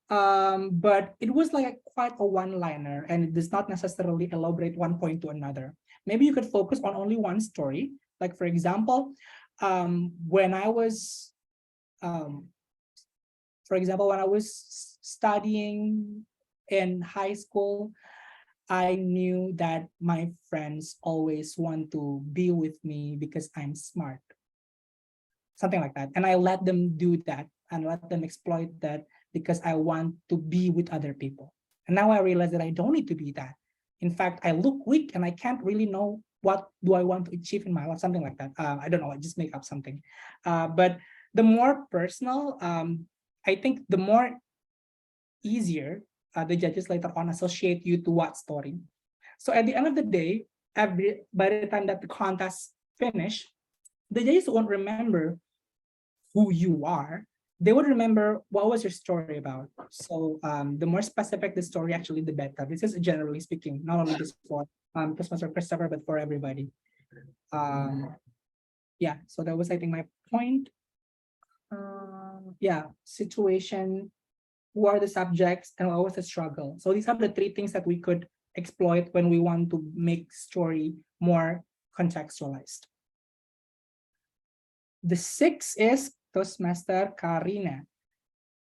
but it was like quite a one-liner, and it does not necessarily elaborate one point to another. Maybe you could focus on only one story. Like, for example, when I was studying in high school, I knew that my friends always want to be with me because I'm smart. Something like that. And I let them do that and let them exploit that because I want to be with other people. And now I realize that I don't need to be that. In fact, I look weak and I can't really know what do I want to achieve in my life, something like that. I don't know, I just make up something. But the more personal, I think the more easier the judges later on associate you to what story. So at the end of the day, by the time that the contest finish, the judges won't remember who you are. They would remember what was your story about. So the more specific the story, actually, the better. This is generally speaking, not only just for Toastmaster Christopher, but for everybody. Yeah, so that was, I think, my point. Yeah, situation, who are the subjects, and what was the struggle. So these are the three things that we could exploit when we want to make story more contextualized. The sixth is Toastmaster Karina.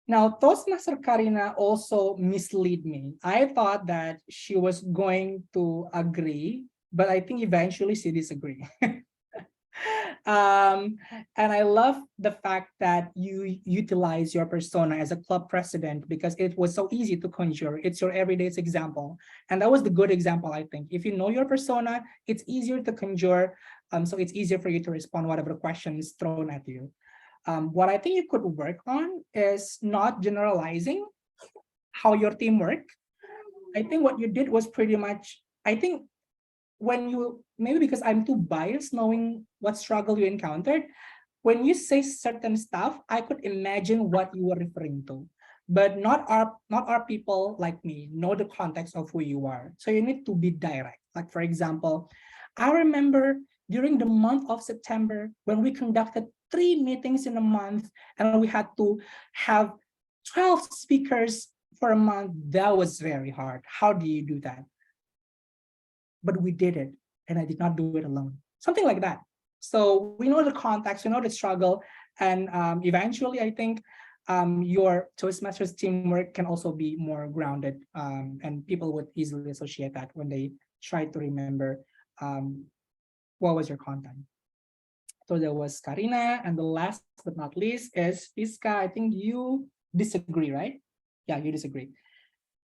Now, Toastmaster Karina also misled me. I thought that she was going to agree, but I think eventually she disagreed. And I love the fact that you utilize your persona as a club president because it was so easy to conjure. It's your everyday example. And that was the good example, I think. If you know your persona, it's easier to conjure. So it's easier for you to respond whatever question is thrown at you. What I think you could work on is not generalizing how your team work. I think what you did was pretty much, I think when you, maybe because I'm too biased knowing what struggle you encountered, when you say certain stuff, I could imagine what you were referring to. But not our people like me know the context of who you are. So you need to be direct. Like for example, I remember during the month of September when we conducted 3 meetings in a month and we had to have 12 speakers for a month. That was very hard. How do you do that? But we did it, and I did not do it alone. Something like that. So we know the context, we know the struggle, and eventually I think your Toastmasters teamwork can also be more grounded, and people would easily associate that when they try to remember what was your content. So there was Karina, and the last but not least is Fiska. I think you disagree, right? Yeah, you disagree.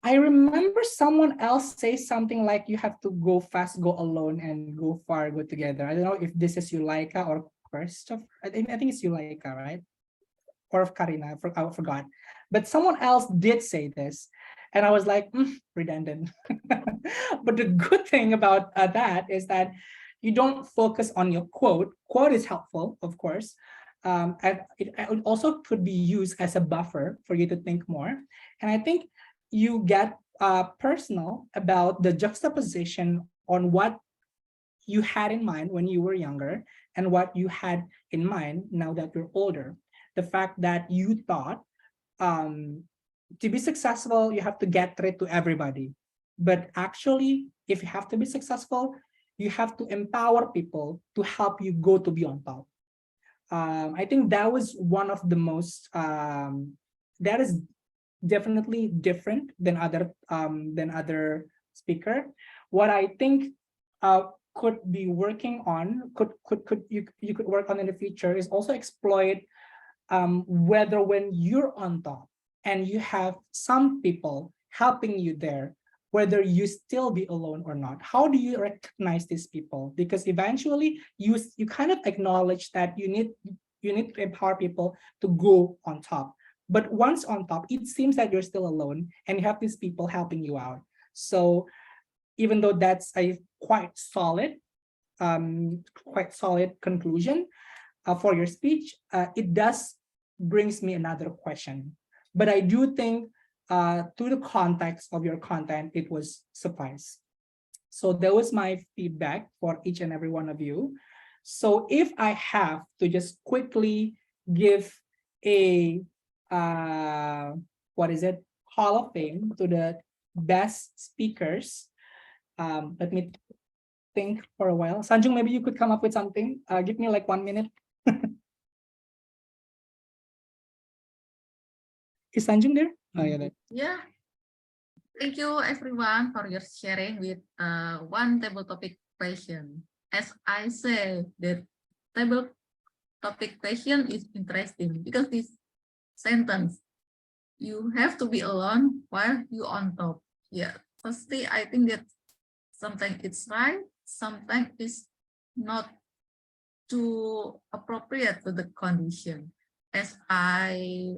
I remember someone else say something like you have to go fast, go alone, and go far, go together. I don't know if this is Yulaika or Christoph. I think it's Yulaika, right? Or of Karina, I forgot. But someone else did say this. And I was like, redundant. But the good thing about that is that you don't focus on your quote. Quote is helpful, of course. And it also could be used as a buffer for you to think more. And I think you get personal about the juxtaposition on what you had in mind when you were younger and what you had in mind now that you're older. The fact that you thought to be successful, you have to get rid to everybody. But actually, if you have to be successful, you have to empower people to help you go to be on top. I think that was one of the most, that is definitely different than other speaker. What I think could be working on, you could work on in the future is also exploit whether when you're on top and you have some people helping you there, whether you still be alone or not. How do you recognize these people? Because eventually you kind of acknowledge that you need to empower people to go on top. But once on top, it seems that you're still alone and you have these people helping you out. So even though that's a quite solid conclusion for your speech, it does brings me another question. But I do think to the context of your content, it was suffice. So that was my feedback for each and every one of you. So if I have to just quickly give a Hall of Fame to the best speakers, let me think for a while. Sanjung, maybe you could come up with something. Give me like 1 minute. Is Sanjung there? Oh, yeah, there. Yeah. Thank you everyone for your sharing with one table topic question. As I say, the table topic question is interesting because this sentence, you have to be alone while you on top. Yeah, firstly, I think that sometimes it's right, sometimes it's not too appropriate to the condition. As I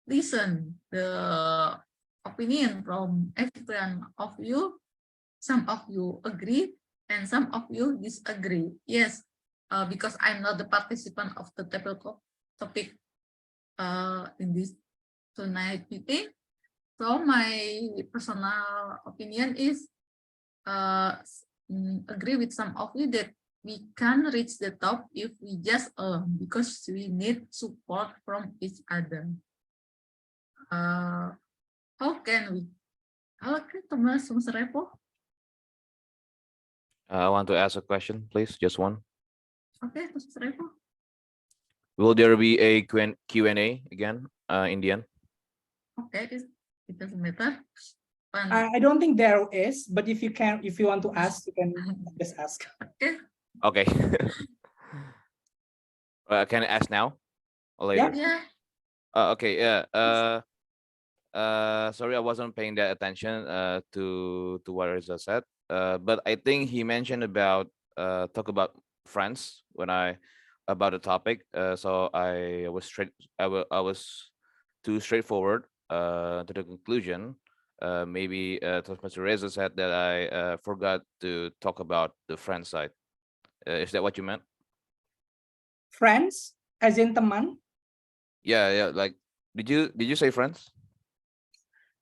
listen the opinion from everyone of you, some of you agree and some of you disagree. Yes, because I'm not the participant of the table topic in this tonight meeting. So my personal opinion is agree with some of you that we can reach the top if we just alone because we need support from each other. How can we? Okay, Thomas Repo. I want to ask a question, please. Just one. Okay, Thomas Repo. Will there be a Q&A again in the end? Okay, it doesn't matter. I don't think there is, but if you want to ask, you can just ask. Okay, Okay. Can I ask now or Yeah. later? Yeah. Okay. Yeah. Sorry, I wasn't paying that attention to what Reza said. But I think he mentioned about talk about friends when I about the topic. So I was I was too straightforward to the conclusion. Maybe Mr. Reza said that I forgot to talk about the friend side. Is that what you meant? Friends, as in teman. Yeah, yeah. Like, did you say friends?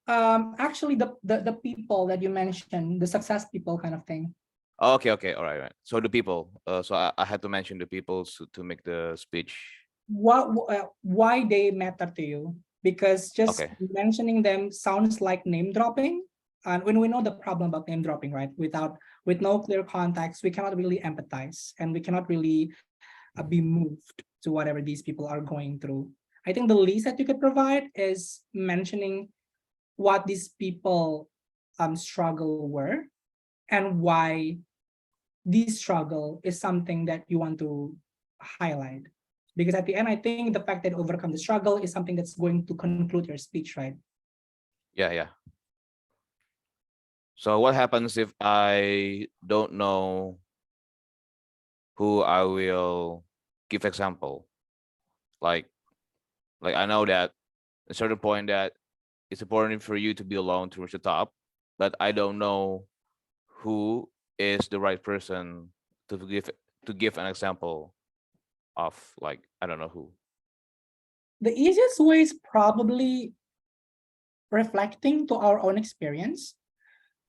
Actually, the people that you mentioned, the success people kind of thing. Oh, okay, okay, all right, right. So the people. So I had to mention the people to make the speech. Why they matter to you? Because just Okay. mentioning them sounds like name dropping. And when we know the problem about name dropping, right? With no clear context, we cannot really empathize and we cannot really be moved to whatever these people are going through. I think the least that you could provide is mentioning what these people struggle were and why this struggle is something that you want to highlight. Because at the end, I think the fact that overcome the struggle is something that's going to conclude your speech, right? Yeah, yeah. So what happens if I don't know who I will give example? Like, I know that a certain point that it's important for you to be alone to reach the top, but I don't know who is the right person to give an example of, like, I don't know who. The easiest way is probably reflecting to our own experience.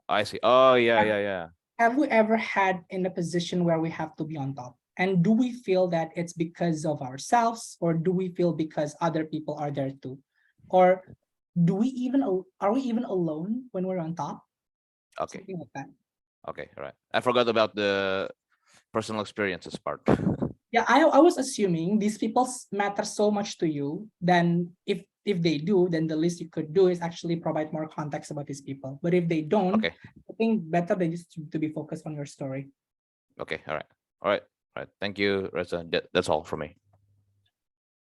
I see. Oh, yeah, yeah, yeah. Have we ever had in a position where we have to be on top? And do we feel that it's because of ourselves, or do we feel because other people are there too? Or are we even alone when we're on top? Okay. Something like that. Okay, all right. I forgot about the personal experiences part. Yeah, I was assuming these people matter so much to you. Then if they do, then the least you could do is actually provide more context about these people. But if they don't, Okay. I think better they just to be focused on your story. Okay, all right. All right. All right. Thank you, Reza. That's all for me.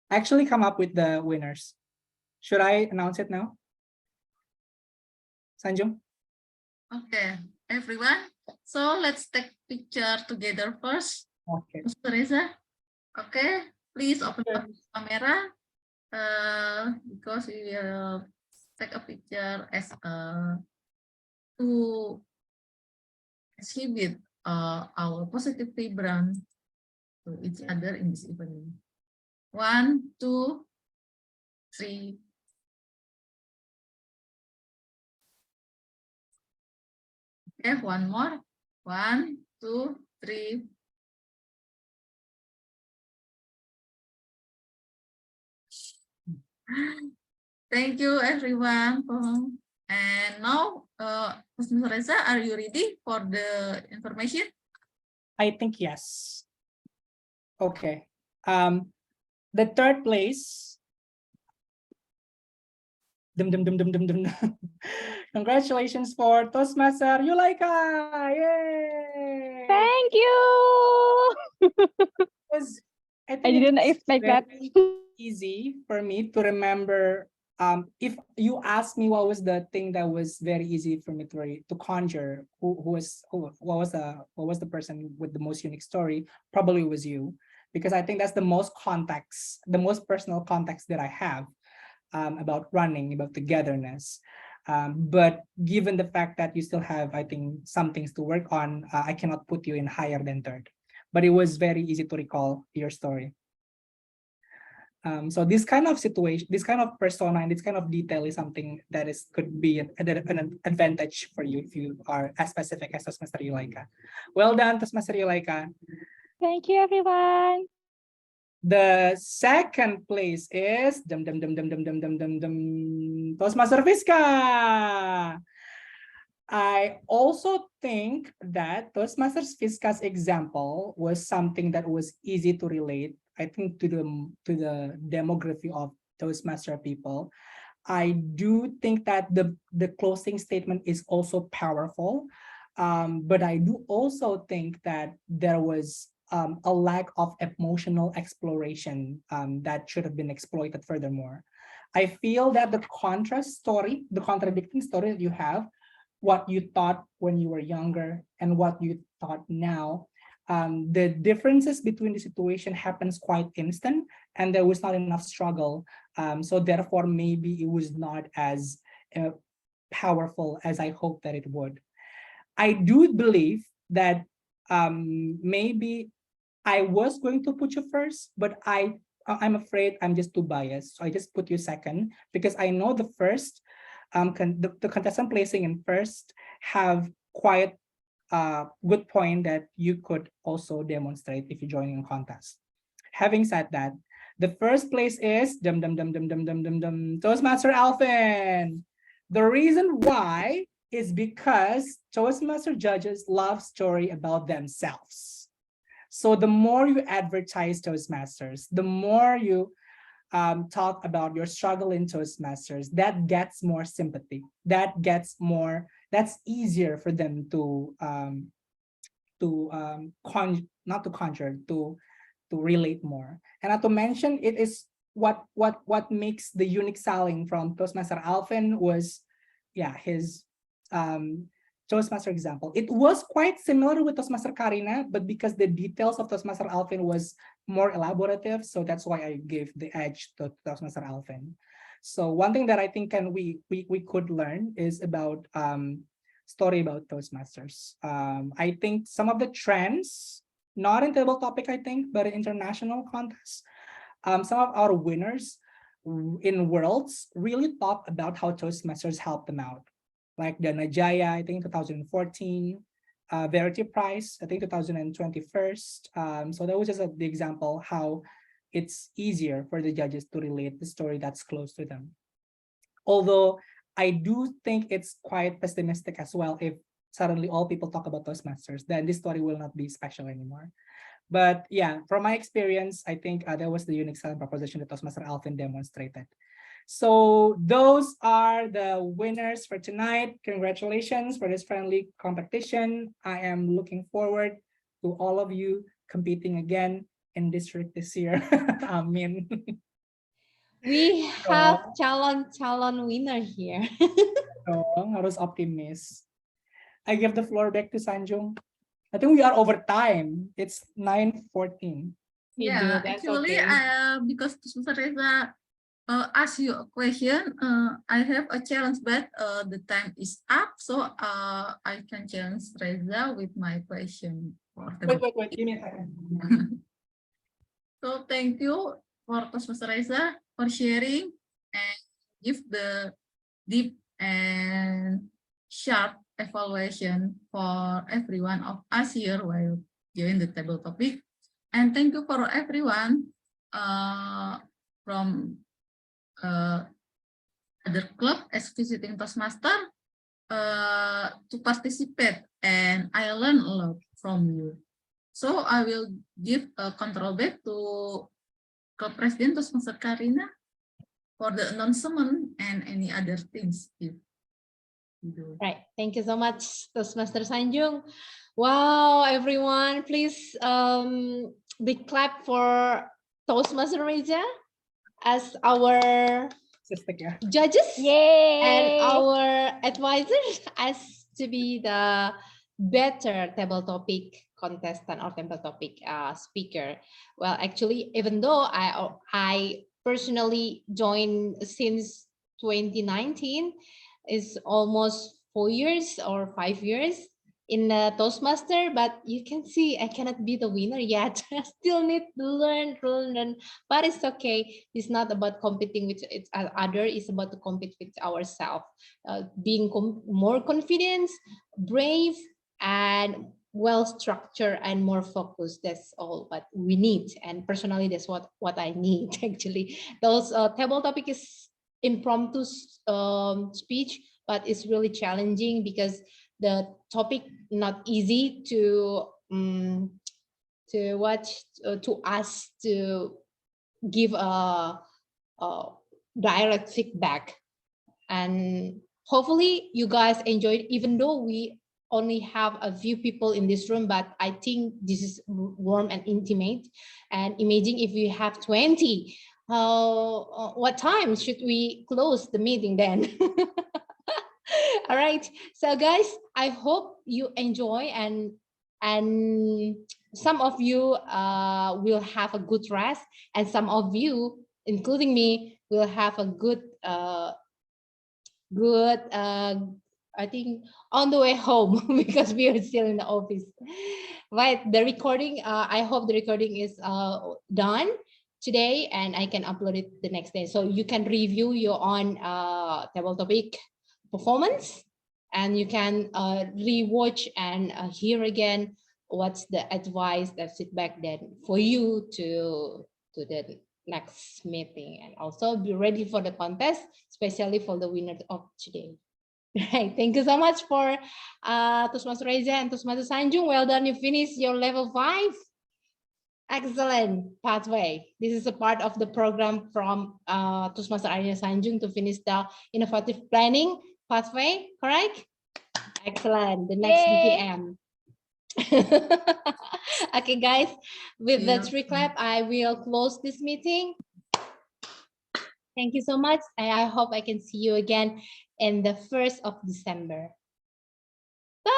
Actually come up with the winners. Should I announce it now? Sanjung? Okay, everyone. So let's take picture together first. Okay. Mr. Reza. Okay, please open up the camera. Because we will take a picture as to exhibit our positive vibrant to each other in this evening. 1, 2, 3. Okay, one more. 1, 2, 3. Thank you, everyone. And now, Mr. Reza, are you ready for the information? I think yes. Okay. The third place. Congratulations for Toastmaster Yulaika! Yay! Thank you. I I think didn't it's expect that. easy for me to remember. If you ask me what was the thing that was very easy for me to conjure, what was the person with the most unique story, probably was you, because I think that's the most context, the most personal context that I have about running, about togetherness. But given the fact that you still have, I think, some things to work on, I cannot put you in higher than third. But it was very easy to recall your story. So this kind of situation, this kind of persona, and this kind of detail is something that could be an advantage for you if you are as specific as Toastmaster Yulaika. Well done, Toastmaster Yulaika. Thank you, everyone. The second place is Toastmaster Fiska. I also think that Toastmaster Fiska's example was something that was easy to relate, I think, to the demography of Toastmaster people. I do think that the closing statement is also powerful. But I do also think that there was a lack of emotional exploration that should have been exploited furthermore. I feel that the contradicting story that you have, what you thought when you were younger and what you thought now, the differences between the situation happens quite instant, and there was not enough struggle. So therefore, maybe it was not as powerful as I hoped that it would. I do believe that maybe I was going to put you first, but I'm afraid I'm just too biased. So I just put you second because I know the first, the contestant placing in first have quite good point that you could also demonstrate if you join in contest. Having said that, the first place is Toastmaster Alvin. The reason why is because Toastmaster judges love story about themselves. So the more you advertise Toastmasters, the more you talk about your struggle in Toastmasters, that gets more sympathy. That's easier for them to relate more. And not to mention, it is what makes the unique selling from Toastmaster Alvin was, his Toastmaster example. It was quite similar with Toastmaster Karina, but because the details of Toastmaster Alvin was more elaborative, so that's why I gave the edge to Toastmaster Alvin. So one thing that I think we could learn is about story about Toastmasters. I think some of the trends, not in table topic, I think, but in international contests, some of our winners in worlds really talk about how Toastmasters helped them out. Like the Najaya, I think 2014, Verity Prize, I think 2021. So that was just the example how it's easier for the judges to relate the story that's close to them. Although I do think it's quite pessimistic as well. If suddenly all people talk about Toastmasters, then this story will not be special anymore. But yeah, from my experience, I think that was the unique selling proposition that Toastmaster Alvin demonstrated. So those are the winners for tonight. Congratulations for this friendly competition. I am looking forward to all of you competing again in district this year. Amin. We have calon winner here. So, harus optimis. I give the floor back to Sanjung. I think we are over time. It's 9:14. Yeah, that's actually, okay. because Mr. Reza ask you a question, I have a challenge, but the time is up, so I can challenge Reza with my question. Wait, give me a second. So thank you for Mr. Reza for sharing and give the deep and sharp evaluation for every one of us here while doing the table topic. And thank you for everyone from other club as visiting Toastmaster to participate, and I learned a lot from you. So I will give a control back to Club President Toastmaster Karina for the announcement and any other things. Right. Thank you so much, Toastmaster Sanjung. Wow, everyone, please big clap for Toastmaster Reza as our judges. Yay! And our advisors as to be the better table topic contestant or table topic speaker. Well, actually, even though I personally joined since 2019, it's almost 4 years or 5 years in the Toastmaster, but you can see I cannot be the winner yet. I still need to learn, but it's okay. It's not about competing with each other. It's about to compete with ourselves, being more confident, brave, and well-structured and more focused. That's all what we need. And personally, that's what I need actually. Those table topic is impromptu speech, but it's really challenging because the topic not easy to watch, to us to give a direct feedback, and hopefully you guys enjoyed, even though we only have a few people in this room, but I think this is warm and intimate. And imagine if we have 20, what time should we close the meeting then? All right, so guys, I hope you enjoy, and some of you will have a good rest, and some of you, including me, will have a good I think on the way home because we are still in the office. Right, the recording, I hope the recording is done today and I can upload it the next day, so you can review your own table topic performance, and you can rewatch and hear again what's the advice, the feedback then for you to the next meeting, and also be ready for the contest, especially for the winner of today. Right, thank you so much for Toastmaster Reza and Toastmaster Sanjung. Well done, you finished your level 5. Excellent pathway. This is a part of the program from Toastmaster Arya Sanjung to finish the innovative planning pathway, correct? Excellent. The next DPM. Okay, guys, with that recap, I will close this meeting. Thank you so much. I hope I can see you again in the 1st of December. Bye.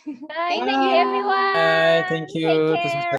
Bye. Thank you, everyone. Thank Take you. care.